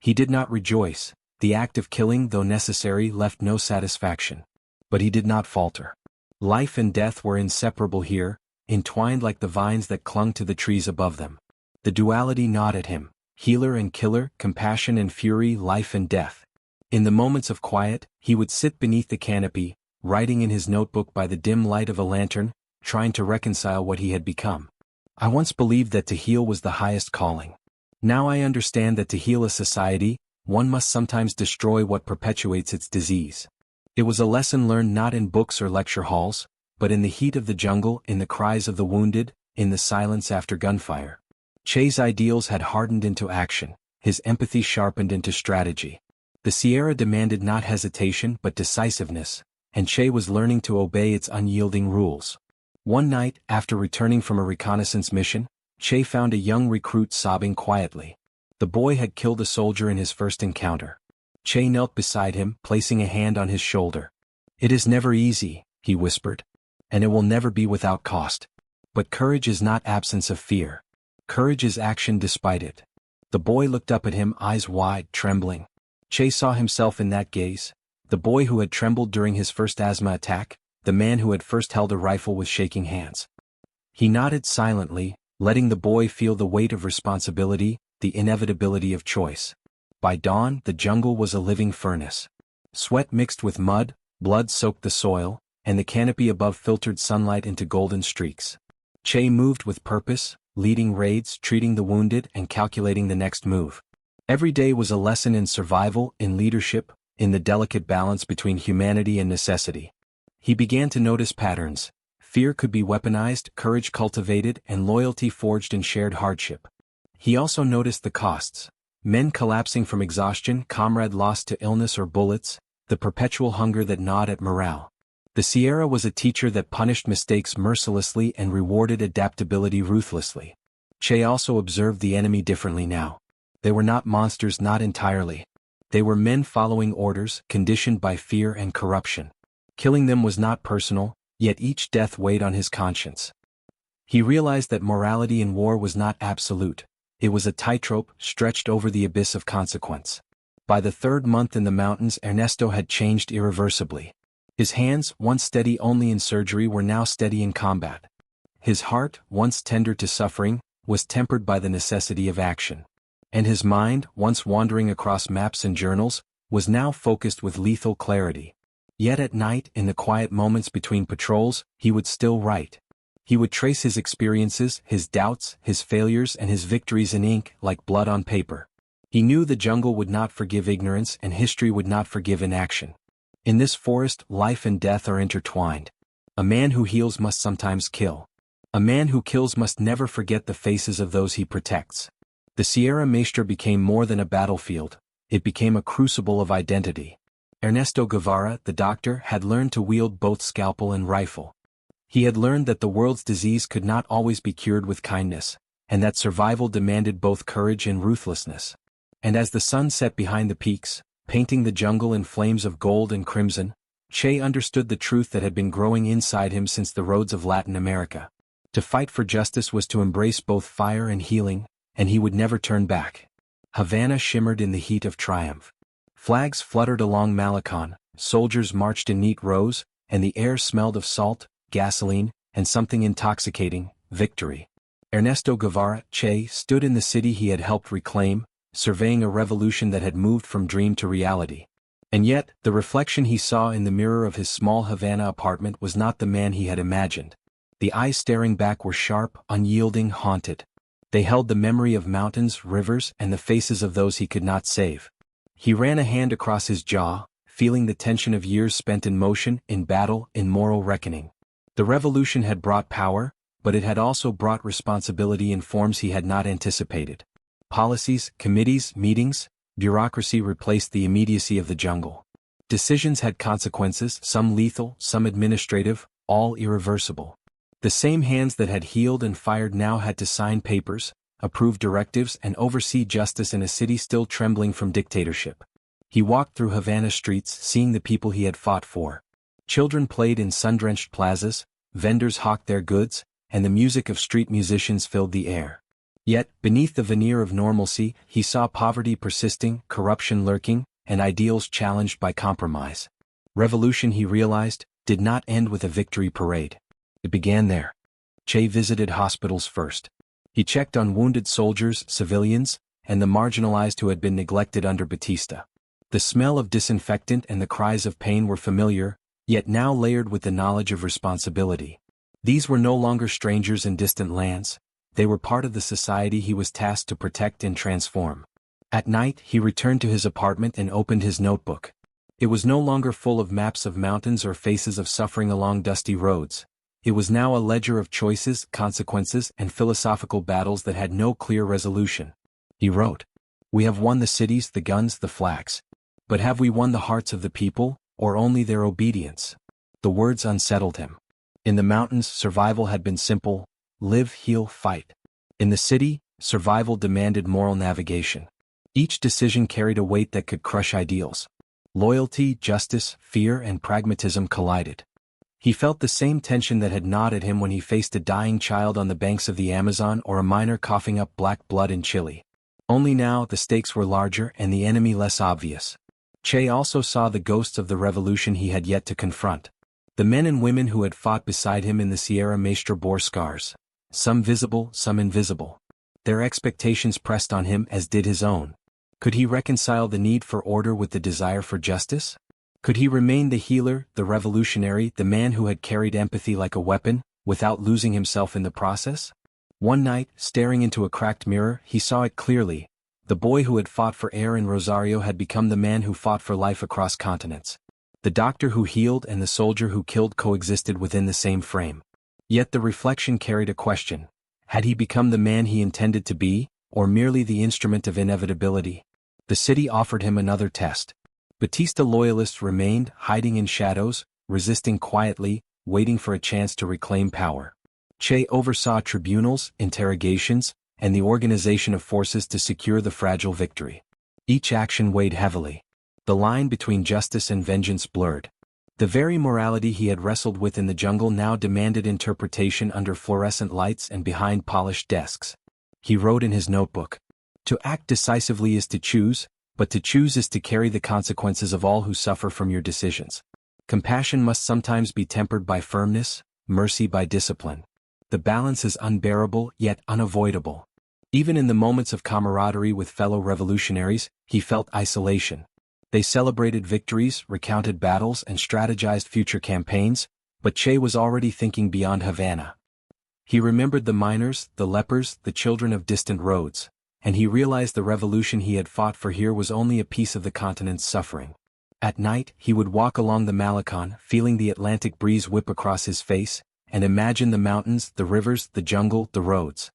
He did not rejoice. The act of killing, though necessary, left no satisfaction. But he did not falter. Life and death were inseparable here, entwined like the vines that clung to the trees above them. The duality gnawed at him: healer and killer, compassion and fury, life and death. In the moments of quiet, he would sit beneath the canopy, writing in his notebook by the dim light of a lantern, trying to reconcile what he had become. I once believed that to heal was the highest calling. Now I understand that to heal a society, one must sometimes destroy what perpetuates its disease. It was a lesson learned not in books or lecture halls, but in the heat of the jungle, in the cries of the wounded, in the silence after gunfire. Che's ideals had hardened into action, his empathy sharpened into strategy. The Sierra demanded not hesitation but decisiveness, and Che was learning to obey its unyielding rules. One night, after returning from a reconnaissance mission, Che found a young recruit sobbing quietly. The boy had killed a soldier in his first encounter. Che knelt beside him, placing a hand on his shoulder. "It is never easy," he whispered. "And it will never be without cost. But courage is not absence of fear. Courage is action despite it." The boy looked up at him, eyes wide, trembling. Che saw himself in that gaze, the boy who had trembled during his first asthma attack, the man who had first held a rifle with shaking hands. He nodded silently, letting the boy feel the weight of responsibility, the inevitability of choice. By dawn, the jungle was a living furnace. Sweat mixed with mud, blood soaked the soil, and the canopy above filtered sunlight into golden streaks. Che moved with purpose, leading raids, treating the wounded, and calculating the next move. Every day was a lesson in survival, in leadership, in the delicate balance between humanity and necessity. He began to notice patterns. Fear could be weaponized, courage cultivated, and loyalty forged in shared hardship. He also noticed the costs. Men collapsing from exhaustion, comrade lost to illness or bullets, the perpetual hunger that gnawed at morale. The Sierra was a teacher that punished mistakes mercilessly and rewarded adaptability ruthlessly. Che also observed the enemy differently now. They were not monsters, not entirely. They were men following orders, conditioned by fear and corruption. Killing them was not personal, Yet each death weighed on his conscience. He realized that morality in war was not absolute. It was a tightrope stretched over the abyss of consequence. By the third month in the mountains, Ernesto had changed irreversibly. His hands, once steady only in surgery, were now steady in combat. His heart, once tender to suffering, was tempered by the necessity of action. And his mind, once wandering across maps and journals, was now focused with lethal clarity. Yet at night, in the quiet moments between patrols, he would still write. He would trace his experiences, his doubts, his failures, and his victories in ink like blood on paper. He knew the jungle would not forgive ignorance and history would not forgive inaction. In this forest, life and death are intertwined. A man who heals must sometimes kill. A man who kills must never forget the faces of those he protects. The Sierra Maestra became more than a battlefield. It became a crucible of identity. Ernesto Guevara, the doctor, had learned to wield both scalpel and rifle. He had learned that the world's disease could not always be cured with kindness, and that survival demanded both courage and ruthlessness. And as the sun set behind the peaks, painting the jungle in flames of gold and crimson, Che understood the truth that had been growing inside him since the roads of Latin America. To fight for justice was to embrace both fire and healing, and he would never turn back. Havana shimmered in the heat of triumph. Flags fluttered along Malecon, soldiers marched in neat rows, and the air smelled of salt, gasoline, and something intoxicating, victory. Ernesto Guevara, Che, stood in the city he had helped reclaim, surveying a revolution that had moved from dream to reality. And yet, the reflection he saw in the mirror of his small Havana apartment was not the man he had imagined. The eyes staring back were sharp, unyielding, haunted. They held the memory of mountains, rivers, and the faces of those he could not save. He ran a hand across his jaw, feeling the tension of years spent in motion, in battle, in moral reckoning. The revolution had brought power, but it had also brought responsibility in forms he had not anticipated. Policies, committees, meetings, bureaucracy replaced the immediacy of the jungle. Decisions had consequences, some lethal, some administrative, all irreversible. The same hands that had healed and fired now had to sign papers, approve directives, and oversee justice in a city still trembling from dictatorship. He walked through Havana streets, seeing the people he had fought for. Children played in sun-drenched plazas, vendors hawked their goods, and the music of street musicians filled the air. Yet, beneath the veneer of normalcy, he saw poverty persisting, corruption lurking, and ideals challenged by compromise. Revolution, he realized, did not end with a victory parade. It began there. Che visited hospitals first. He checked on wounded soldiers, civilians, and the marginalized who had been neglected under Batista. The smell of disinfectant and the cries of pain were familiar, yet now layered with the knowledge of responsibility. These were no longer strangers in distant lands. They were part of the society he was tasked to protect and transform. At night, he returned to his apartment and opened his notebook. It was no longer full of maps of mountains or faces of suffering along dusty roads. It was now a ledger of choices, consequences, and philosophical battles that had no clear resolution. He wrote, "We have won the cities, the guns, the flags. But have we won the hearts of the people, or only their obedience?" The words unsettled him. In the mountains, survival had been simple: live, heal, fight. In the city, survival demanded moral navigation. Each decision carried a weight that could crush ideals. Loyalty, justice, fear, and pragmatism collided. He felt the same tension that had gnawed at him when he faced a dying child on the banks of the Amazon or a miner coughing up black blood in Chile. Only now the stakes were larger and the enemy less obvious. Che also saw the ghosts of the revolution he had yet to confront. The men and women who had fought beside him in the Sierra Maestra bore scars. Some visible, some invisible. Their expectations pressed on him as did his own. Could he reconcile the need for order with the desire for justice? Could he remain the healer, the revolutionary, the man who had carried empathy like a weapon, without losing himself in the process? One night, staring into a cracked mirror, he saw it clearly. The boy who had fought for air in Rosario had become the man who fought for life across continents. The doctor who healed and the soldier who killed coexisted within the same frame. Yet the reflection carried a question. Had he become the man he intended to be, or merely the instrument of inevitability? The city offered him another test. Batista loyalists remained, hiding in shadows, resisting quietly, waiting for a chance to reclaim power. Che oversaw tribunals, interrogations, and the organization of forces to secure the fragile victory. Each action weighed heavily. The line between justice and vengeance blurred. The very morality he had wrestled with in the jungle now demanded interpretation under fluorescent lights and behind polished desks. He wrote in his notebook, "To act decisively is to choose, but to choose is to carry the consequences of all who suffer from your decisions. Compassion must sometimes be tempered by firmness, mercy by discipline. The balance is unbearable yet unavoidable." Even in the moments of camaraderie with fellow revolutionaries, he felt isolation. They celebrated victories, recounted battles, and strategized future campaigns, but Che was already thinking beyond Havana. He remembered the miners, the lepers, the children of distant roads, and he realized the revolution he had fought for here was only a piece of the continent's suffering. At night, he would walk along the Malecon, feeling the Atlantic breeze whip across his face, and imagine the mountains, the rivers, the jungle, the roads.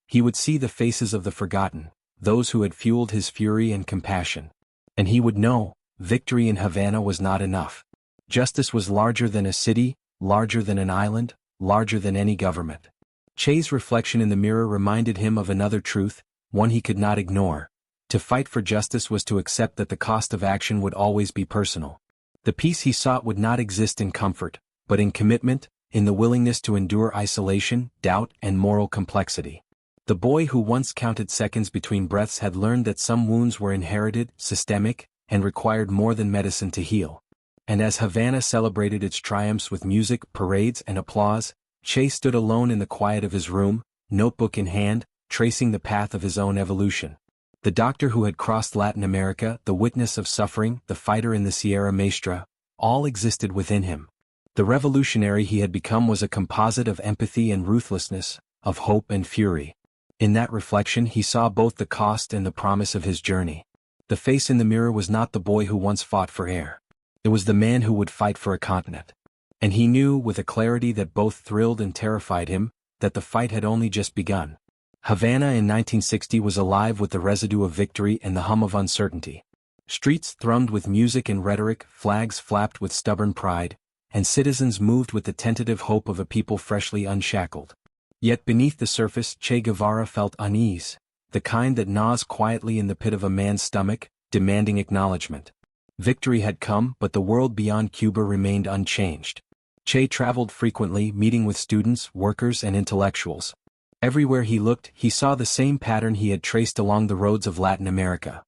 He would see the faces of the forgotten, those who had fueled his fury and compassion. And he would know, victory in Havana was not enough. Justice was larger than a city, larger than an island, larger than any government. Che's reflection in the mirror reminded him of another truth, one he could not ignore. To fight for justice was to accept that the cost of action would always be personal. The peace he sought would not exist in comfort, but in commitment, in the willingness to endure isolation, doubt, and moral complexity. The boy who once counted seconds between breaths had learned that some wounds were inherited, systemic, and required more than medicine to heal. And as Havana celebrated its triumphs with music, parades, and applause, Che stood alone in the quiet of his room, notebook in hand, tracing the path of his own evolution. The doctor who had crossed Latin America, the witness of suffering, the fighter in the Sierra Maestra, all existed within him. The revolutionary he had become was a composite of empathy and ruthlessness, of hope and fury. In that reflection he saw both the cost and the promise of his journey. The face in the mirror was not the boy who once fought for air. It was the man who would fight for a continent. And he knew, with a clarity that both thrilled and terrified him, that the fight had only just begun. Havana in 1960 was alive with the residue of victory and the hum of uncertainty. Streets thrummed with music and rhetoric, flags flapped with stubborn pride, and citizens moved with the tentative hope of a people freshly unshackled. Yet beneath the surface Che Guevara felt unease, the kind that gnaws quietly in the pit of a man's stomach, demanding acknowledgement. Victory had come, but the world beyond Cuba remained unchanged. Che traveled frequently, meeting with students, workers, and intellectuals. Everywhere he looked, he saw the same pattern he had traced along the roads of Latin America: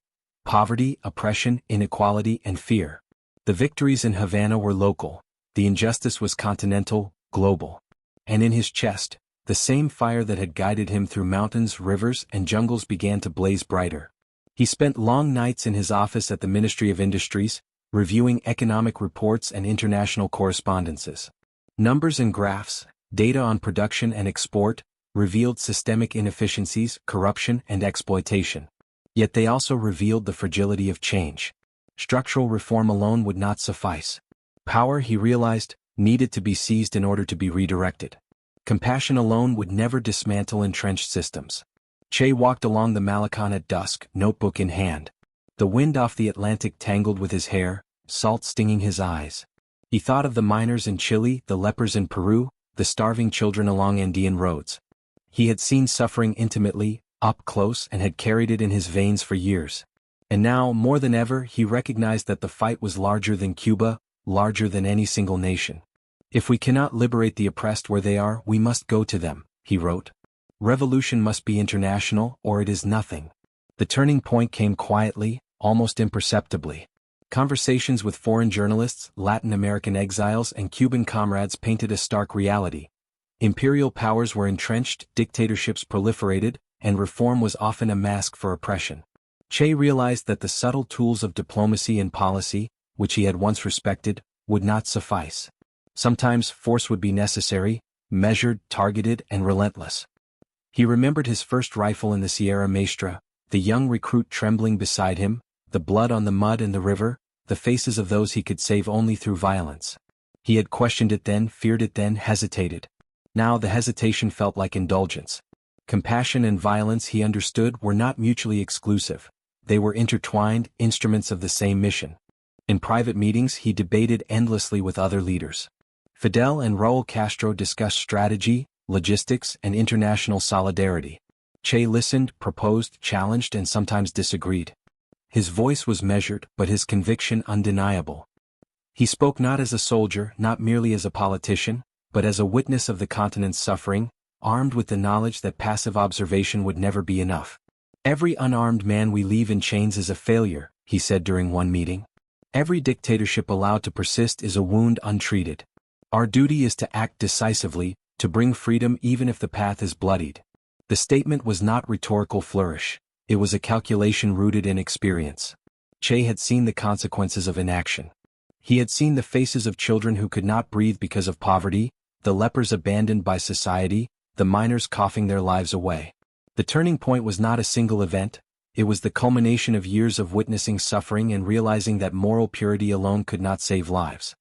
poverty, oppression, inequality, and fear. The victories in Havana were local, the injustice was continental, global. And in his chest, the same fire that had guided him through mountains, rivers, and jungles began to blaze brighter. He spent long nights in his office at the Ministry of Industries, reviewing economic reports and international correspondences. Numbers and graphs, data on production and export, revealed systemic inefficiencies, corruption, and exploitation. Yet they also revealed the fragility of change. Structural reform alone would not suffice. Power, he realized, needed to be seized in order to be redirected. Compassion alone would never dismantle entrenched systems. Che walked along the Malecon at dusk, notebook in hand. The wind off the Atlantic tangled with his hair, salt stinging his eyes. He thought of the miners in Chile, the lepers in Peru, the starving children along Andean roads. He had seen suffering intimately, up close, and had carried it in his veins for years. And now, more than ever, he recognized that the fight was larger than Cuba, larger than any single nation. "If we cannot liberate the oppressed where they are, we must go to them," he wrote. "Revolution must be international, or it is nothing." The turning point came quietly, almost imperceptibly. Conversations with foreign journalists, Latin American exiles, and Cuban comrades painted a stark reality. Imperial powers were entrenched, dictatorships proliferated, and reform was often a mask for oppression. Che realized that the subtle tools of diplomacy and policy, which he had once respected, would not suffice. Sometimes force would be necessary, measured, targeted, and relentless. He remembered his first rifle in the Sierra Maestra, the young recruit trembling beside him, the blood on the mud and the river, the faces of those he could save only through violence. He had questioned it then, feared it then, hesitated. Now the hesitation felt like indulgence. Compassion and violence, he understood, were not mutually exclusive. They were intertwined, instruments of the same mission. In private meetings he debated endlessly with other leaders. Fidel and Raúl Castro discussed strategy, logistics, and international solidarity. Che listened, proposed, challenged, and sometimes disagreed. His voice was measured, but his conviction undeniable. He spoke not as a soldier, not merely as a politician, but as a witness of the continent's suffering, armed with the knowledge that passive observation would never be enough. "Every unarmed man we leave in chains is a failure," he said during one meeting. "Every dictatorship allowed to persist is a wound untreated. Our duty is to act decisively, to bring freedom even if the path is bloodied." The statement was not rhetorical flourish, it was a calculation rooted in experience. Che had seen the consequences of inaction. He had seen the faces of children who could not breathe because of poverty, the lepers abandoned by society, the miners coughing their lives away. The turning point was not a single event, it was the culmination of years of witnessing suffering and realizing that moral purity alone could not save lives.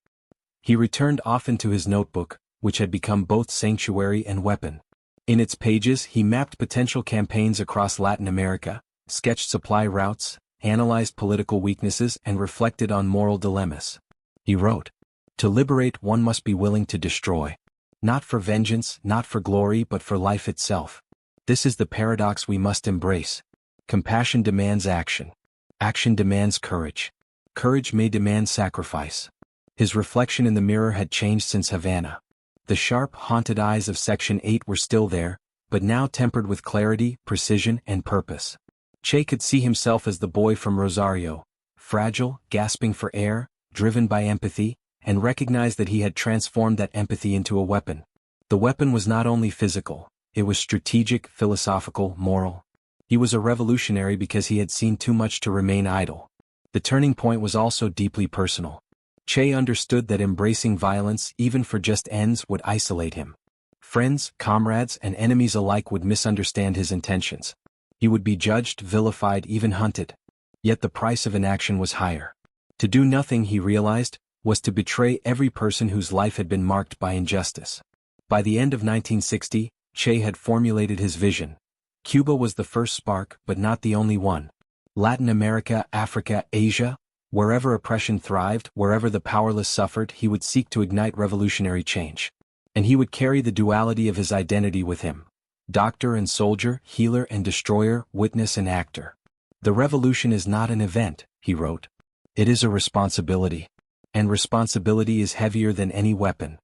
He returned often to his notebook, which had become both sanctuary and weapon. In its pages he mapped potential campaigns across Latin America, sketched supply routes, analyzed political weaknesses and reflected on moral dilemmas. He wrote, "To liberate one must be willing to destroy. Not for vengeance, not for glory but for life itself. This is the paradox we must embrace. Compassion demands action. Action demands courage. Courage may demand sacrifice." His reflection in the mirror had changed since Havana. The sharp, haunted eyes of Section 8 were still there, but now tempered with clarity, precision, and purpose. Che could see himself as the boy from Rosario, fragile, gasping for air, driven by empathy, and recognized that he had transformed that empathy into a weapon. The weapon was not only physical, it was strategic, philosophical, moral. He was a revolutionary because he had seen too much to remain idle. The turning point was also deeply personal. Che understood that embracing violence, even for just ends, would isolate him. Friends, comrades, and enemies alike would misunderstand his intentions. He would be judged, vilified, even hunted. Yet the price of inaction was higher. To do nothing, he realized, was to betray every person whose life had been marked by injustice. By the end of 1960, Che had formulated his vision. Cuba was the first spark, but not the only one. Latin America, Africa, Asia, wherever oppression thrived, wherever the powerless suffered, he would seek to ignite revolutionary change. And he would carry the duality of his identity with him. Doctor and soldier, healer and destroyer, witness and actor. "The revolution is not an event," he wrote. "It is a responsibility. And responsibility is heavier than any weapon."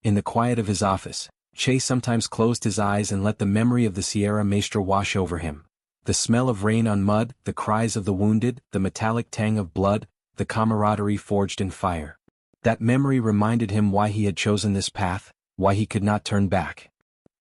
In the quiet of his office, Che sometimes closed his eyes and let the memory of the Sierra Maestra wash over him. The smell of rain on mud, the cries of the wounded, the metallic tang of blood, the camaraderie forged in fire. That memory reminded him why he had chosen this path, why he could not turn back.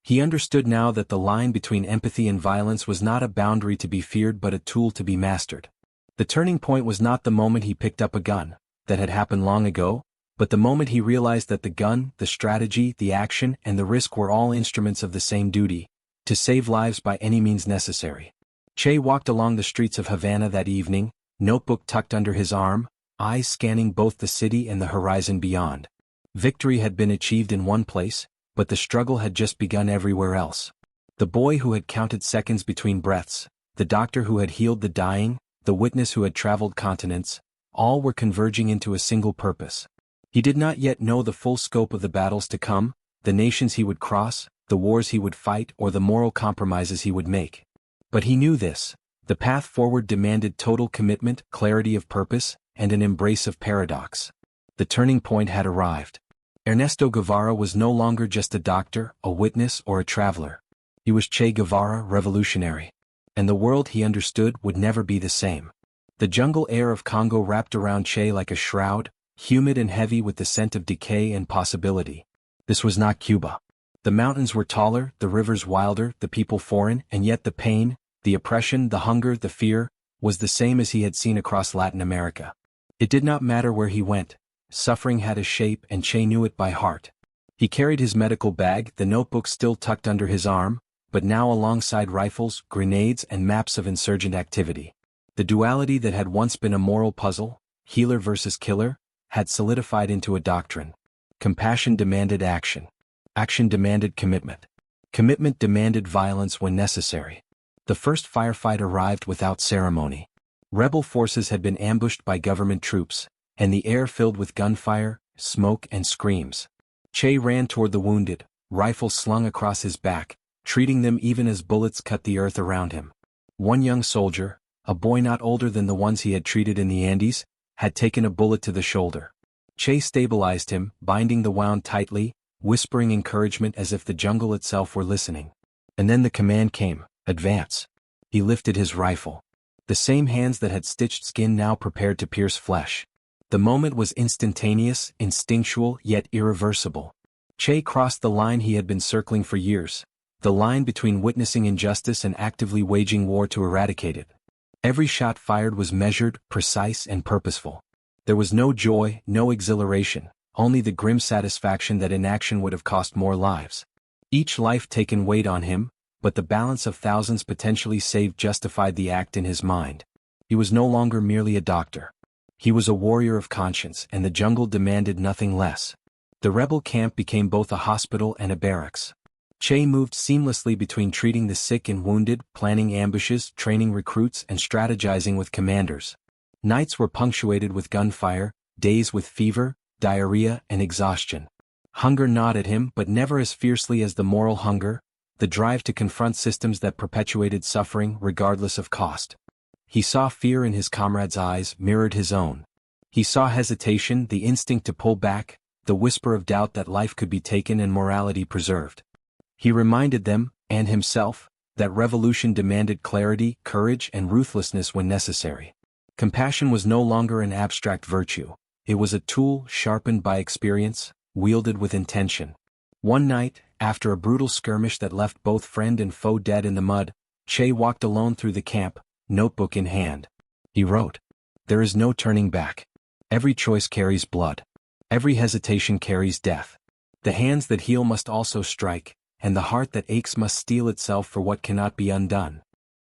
He understood now that the line between empathy and violence was not a boundary to be feared but a tool to be mastered. The turning point was not the moment he picked up a gun, that had happened long ago, but the moment he realized that the gun, the strategy, the action, and the risk were all instruments of the same duty, to save lives by any means necessary. Che walked along the streets of Havana that evening, notebook tucked under his arm, eyes scanning both the city and the horizon beyond. Victory had been achieved in one place, but the struggle had just begun everywhere else. The boy who had counted seconds between breaths, the doctor who had healed the dying, the witness who had traveled continents, all were converging into a single purpose. He did not yet know the full scope of the battles to come, the nations he would cross, the wars he would fight, or the moral compromises he would make. But he knew this: the path forward demanded total commitment, clarity of purpose, and an embrace of paradox. The turning point had arrived. Ernesto Guevara was no longer just a doctor, a witness, or a traveler. He was Che Guevara, revolutionary. And the world he understood would never be the same. The jungle air of Congo wrapped around Che like a shroud, humid and heavy with the scent of decay and possibility. This was not Cuba. The mountains were taller, the rivers wilder, the people foreign, and yet the pain, the oppression, the hunger, the fear, was the same as he had seen across Latin America. It did not matter where he went. Suffering had a shape and Che knew it by heart. He carried his medical bag, the notebook still tucked under his arm, but now alongside rifles, grenades, and maps of insurgent activity. The duality that had once been a moral puzzle, healer versus killer, had solidified into a doctrine. Compassion demanded action. Action demanded commitment. Commitment demanded violence when necessary. The first firefight arrived without ceremony. Rebel forces had been ambushed by government troops, and the air filled with gunfire, smoke, and screams. Che ran toward the wounded, rifle slung across his back, treating them even as bullets cut the earth around him. One young soldier, a boy not older than the ones he had treated in the Andes, had taken a bullet to the shoulder. Che stabilized him, binding the wound tightly, whispering encouragement as if the jungle itself were listening. And then the command came, "Advance." He lifted his rifle. The same hands that had stitched skin now prepared to pierce flesh. The moment was instantaneous, instinctual, yet irreversible. Che crossed the line he had been circling for years, the line between witnessing injustice and actively waging war to eradicate it. Every shot fired was measured, precise, and purposeful. There was no joy, no exhilaration, only the grim satisfaction that inaction would have cost more lives. Each life taken weighed on him, but the balance of thousands potentially saved justified the act in his mind. He was no longer merely a doctor. He was a warrior of conscience, and the jungle demanded nothing less. The rebel camp became both a hospital and a barracks. Che moved seamlessly between treating the sick and wounded, planning ambushes, training recruits, and strategizing with commanders. Nights were punctuated with gunfire, days with fever, diarrhea, and exhaustion. Hunger gnawed at him, but never as fiercely as the moral hunger, the drive to confront systems that perpetuated suffering regardless of cost. He saw fear in his comrades' eyes, mirrored his own. He saw hesitation, the instinct to pull back, the whisper of doubt that life could be taken and morality preserved. He reminded them, and himself, that revolution demanded clarity, courage, and ruthlessness when necessary. Compassion was no longer an abstract virtue. It was a tool sharpened by experience, wielded with intention. One night, after a brutal skirmish that left both friend and foe dead in the mud, Che walked alone through the camp, notebook in hand. He wrote, "There is no turning back. Every choice carries blood. Every hesitation carries death. The hands that heal must also strike, and the heart that aches must steel itself for what cannot be undone."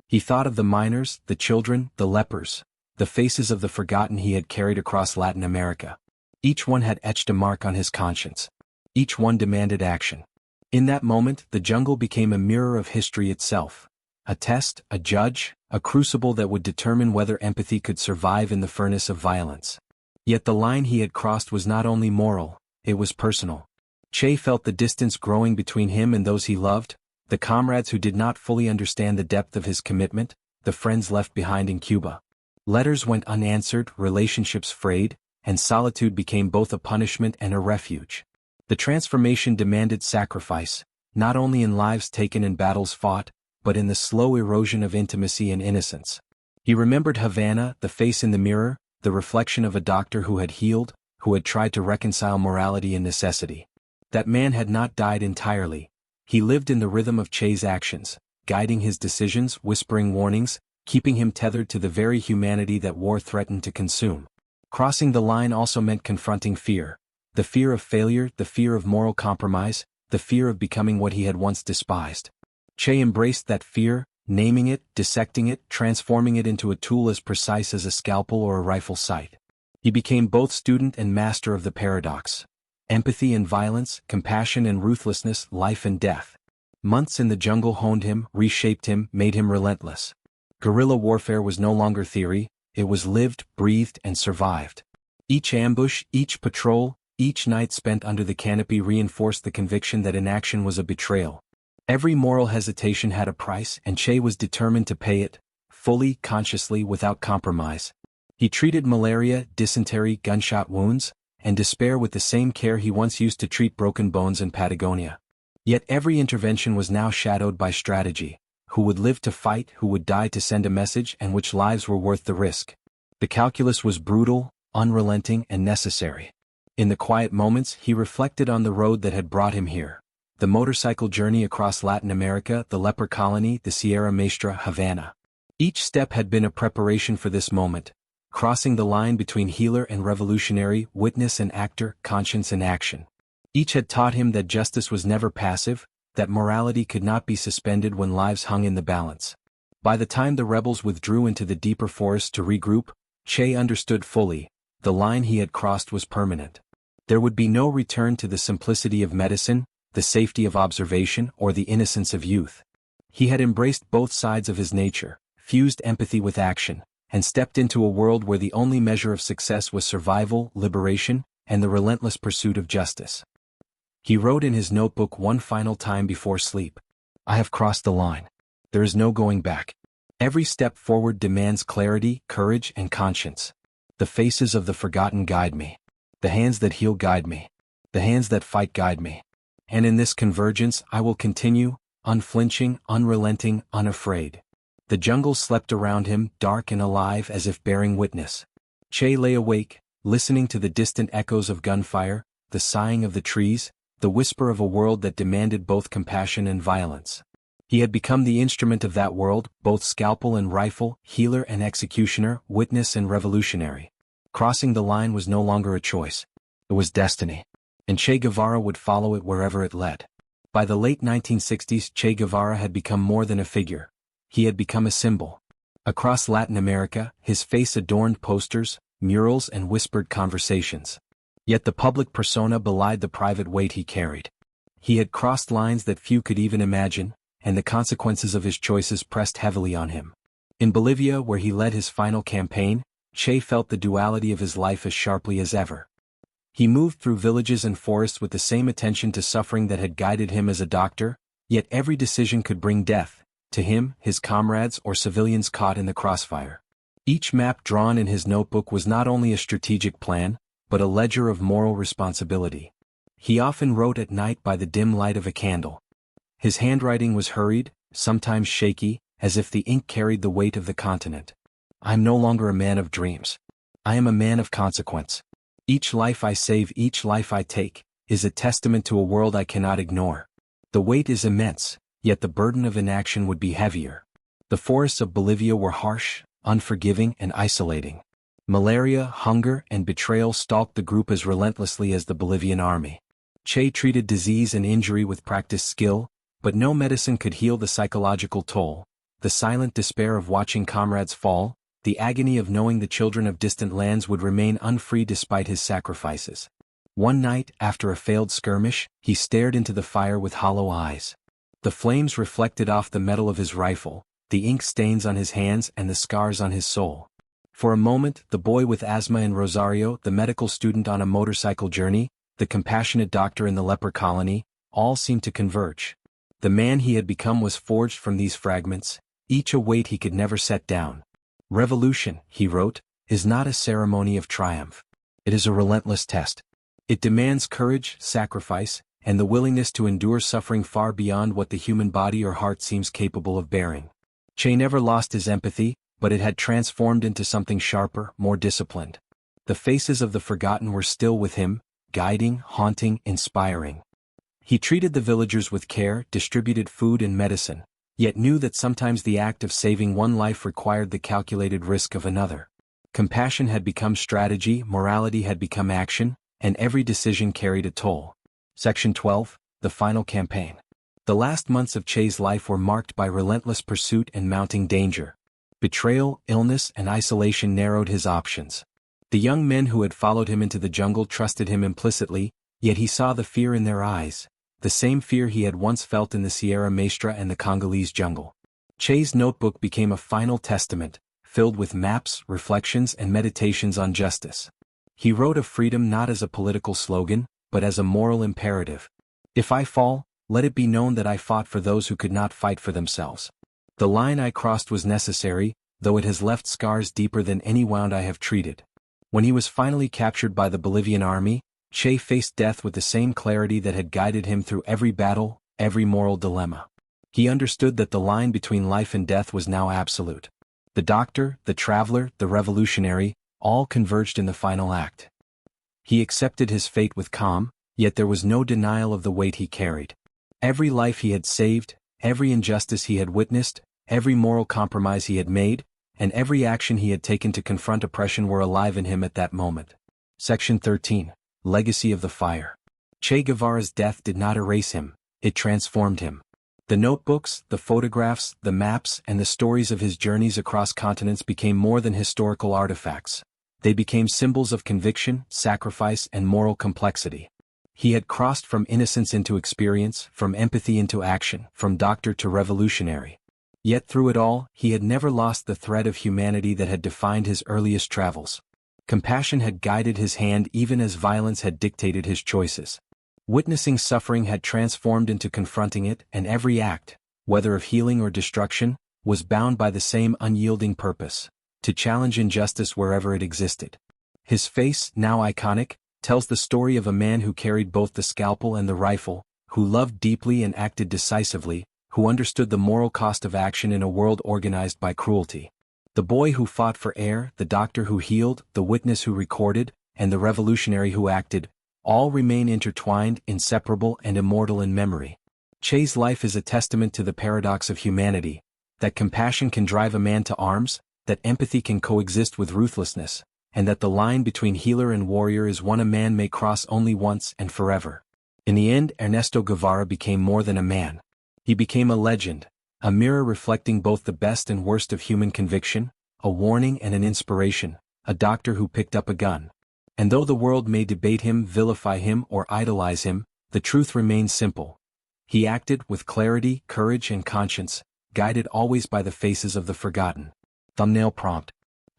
He thought of the miners, the children, the lepers, the faces of the forgotten he had carried across Latin America. Each one had etched a mark on his conscience. Each one demanded action. In that moment, the jungle became a mirror of history itself. A test, a judge, a crucible that would determine whether empathy could survive in the furnace of violence. Yet the line he had crossed was not only moral, it was personal. Che felt the distance growing between him and those he loved, the comrades who did not fully understand the depth of his commitment, the friends left behind in Cuba. Letters went unanswered, relationships frayed, and solitude became both a punishment and a refuge. The transformation demanded sacrifice, not only in lives taken and battles fought, but in the slow erosion of intimacy and innocence. He remembered Havana, the face in the mirror, the reflection of a doctor who had healed, who had tried to reconcile morality and necessity. That man had not died entirely. He lived in the rhythm of Che's actions, guiding his decisions, whispering warnings, keeping him tethered to the very humanity that war threatened to consume. Crossing the line also meant confronting fear. The fear of failure, the fear of moral compromise, the fear of becoming what he had once despised. Che embraced that fear, naming it, dissecting it, transforming it into a tool as precise as a scalpel or a rifle sight. He became both student and master of the paradox. Empathy and violence, compassion and ruthlessness, life and death. Months in the jungle honed him, reshaped him, made him relentless. Guerrilla warfare was no longer theory, it was lived, breathed, and survived. Each ambush, each patrol, each night spent under the canopy reinforced the conviction that inaction was a betrayal. Every moral hesitation had a price, and Che was determined to pay it, fully, consciously, without compromise. He treated malaria, dysentery, gunshot wounds, and despair with the same care he once used to treat broken bones in Patagonia. Yet every intervention was now shadowed by strategy. Who would live to fight, who would die to send a message, and which lives were worth the risk. The calculus was brutal, unrelenting, and necessary. In the quiet moments, he reflected on the road that had brought him here. The motorcycle journey across Latin America, the leper colony, the Sierra Maestra, Havana. Each step had been a preparation for this moment, crossing the line between healer and revolutionary, witness and actor, conscience and action. Each had taught him that justice was never passive, that morality could not be suspended when lives hung in the balance. By the time the rebels withdrew into the deeper forest to regroup, Che understood fully, the line he had crossed was permanent. There would be no return to the simplicity of medicine, the safety of observation, or the innocence of youth. He had embraced both sides of his nature, fused empathy with action, and stepped into a world where the only measure of success was survival, liberation, and the relentless pursuit of justice. He wrote in his notebook one final time before sleep, "I have crossed the line. There is no going back. Every step forward demands clarity, courage, and conscience. The faces of the forgotten guide me." The hands that heal guide me. The hands that fight guide me. And in this convergence I will continue, unflinching, unrelenting, unafraid. The jungle slept around him, dark and alive as if bearing witness. Che lay awake, listening to the distant echoes of gunfire, the sighing of the trees, the whisper of a world that demanded both compassion and violence. He had become the instrument of that world, both scalpel and rifle, healer and executioner, witness and revolutionary. Crossing the line was no longer a choice. It was destiny. And Che Guevara would follow it wherever it led. By the late 1960s, Che Guevara had become more than a figure. He had become a symbol. Across Latin America, his face adorned posters, murals and whispered conversations. Yet the public persona belied the private weight he carried. He had crossed lines that few could even imagine, and the consequences of his choices pressed heavily on him. In Bolivia, where he led his final campaign, Che felt the duality of his life as sharply as ever. He moved through villages and forests with the same attention to suffering that had guided him as a doctor, yet every decision could bring death, to him, his comrades or civilians caught in the crossfire. Each map drawn in his notebook was not only a strategic plan, but a ledger of moral responsibility. He often wrote at night by the dim light of a candle. His handwriting was hurried, sometimes shaky, as if the ink carried the weight of the continent. I am no longer a man of dreams. I am a man of consequence. Each life I save, each life I take, is a testament to a world I cannot ignore. The weight is immense, yet the burden of inaction would be heavier. The forests of Bolivia were harsh, unforgiving and isolating. Malaria, hunger, and betrayal stalked the group as relentlessly as the Bolivian army. Che treated disease and injury with practiced skill, but no medicine could heal the psychological toll, the silent despair of watching comrades fall, the agony of knowing the children of distant lands would remain unfree despite his sacrifices. One night, after a failed skirmish, he stared into the fire with hollow eyes. The flames reflected off the metal of his rifle, the ink stains on his hands and the scars on his soul. For a moment, the boy with asthma in Rosario, the medical student on a motorcycle journey, the compassionate doctor in the leper colony, all seemed to converge. The man he had become was forged from these fragments, each a weight he could never set down. Revolution, he wrote, is not a ceremony of triumph. It is a relentless test. It demands courage, sacrifice, and the willingness to endure suffering far beyond what the human body or heart seems capable of bearing. Che never lost his empathy, but it had transformed into something sharper, more disciplined. The faces of the forgotten were still with him, guiding, haunting, inspiring. He treated the villagers with care, distributed food and medicine, yet knew that sometimes the act of saving one life required the calculated risk of another. Compassion had become strategy, morality had become action, and every decision carried a toll. Section 12, The Final Campaign. The last months of Che's life were marked by relentless pursuit and mounting danger. Betrayal, illness, and isolation narrowed his options. The young men who had followed him into the jungle trusted him implicitly, yet he saw the fear in their eyes, the same fear he had once felt in the Sierra Maestra and the Congolese jungle. Che's notebook became a final testament, filled with maps, reflections, and meditations on justice. He wrote of freedom not as a political slogan, but as a moral imperative. If I fall, let it be known that I fought for those who could not fight for themselves. The line I crossed was necessary, though it has left scars deeper than any wound I have treated. When he was finally captured by the Bolivian army, Che faced death with the same clarity that had guided him through every battle, every moral dilemma. He understood that the line between life and death was now absolute. The doctor, the traveler, the revolutionary, all converged in the final act. He accepted his fate with calm, yet there was no denial of the weight he carried. Every life he had saved, every injustice he had witnessed, every moral compromise he had made, and every action he had taken to confront oppression were alive in him at that moment. Section 13. Legacy of the Fire. Che Guevara's death did not erase him, it transformed him. The notebooks, the photographs, the maps, and the stories of his journeys across continents became more than historical artifacts. They became symbols of conviction, sacrifice, and moral complexity. He had crossed from innocence into experience, from empathy into action, from doctor to revolutionary. Yet through it all, he had never lost the thread of humanity that had defined his earliest travels. Compassion had guided his hand even as violence had dictated his choices. Witnessing suffering had transformed into confronting it, and every act, whether of healing or destruction, was bound by the same unyielding purpose: to challenge injustice wherever it existed. His face, now iconic, tells the story of a man who carried both the scalpel and the rifle, who loved deeply and acted decisively, who understood the moral cost of action in a world organized by cruelty. The boy who fought for air, the doctor who healed, the witness who recorded, and the revolutionary who acted, all remain intertwined, inseparable, and immortal in memory. Che's life is a testament to the paradox of humanity, that compassion can drive a man to arms, that empathy can coexist with ruthlessness, and that the line between healer and warrior is one a man may cross only once and forever. In the end, Ernesto Guevara became more than a man. He became a legend, a mirror reflecting both the best and worst of human conviction, a warning and an inspiration, a doctor who picked up a gun. And though the world may debate him, vilify him, or idolize him, the truth remains simple. He acted with clarity, courage, and conscience, guided always by the faces of the forgotten. Thumbnail prompt.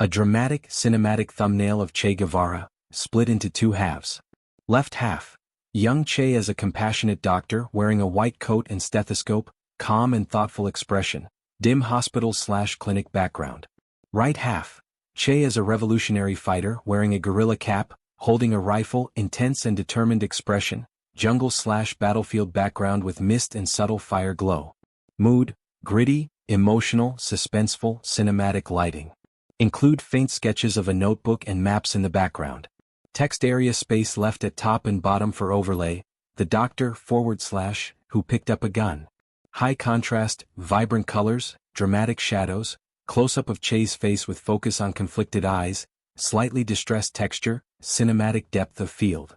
A dramatic, cinematic thumbnail of Che Guevara, split into two halves. Left half. Young Che as a compassionate doctor wearing a white coat and stethoscope, calm and thoughtful expression, dim hospital/clinic background. Right half. Che as a revolutionary fighter wearing a guerrilla cap, holding a rifle, intense and determined expression, jungle/battlefield background with mist and subtle fire glow. Mood, gritty, emotional, suspenseful, cinematic lighting. Include faint sketches of a notebook and maps in the background. Text area space left at top and bottom for overlay, the doctor / who picked up a gun. High contrast, vibrant colors, dramatic shadows, close-up of Che's face with focus on conflicted eyes, slightly distressed texture, cinematic depth of field.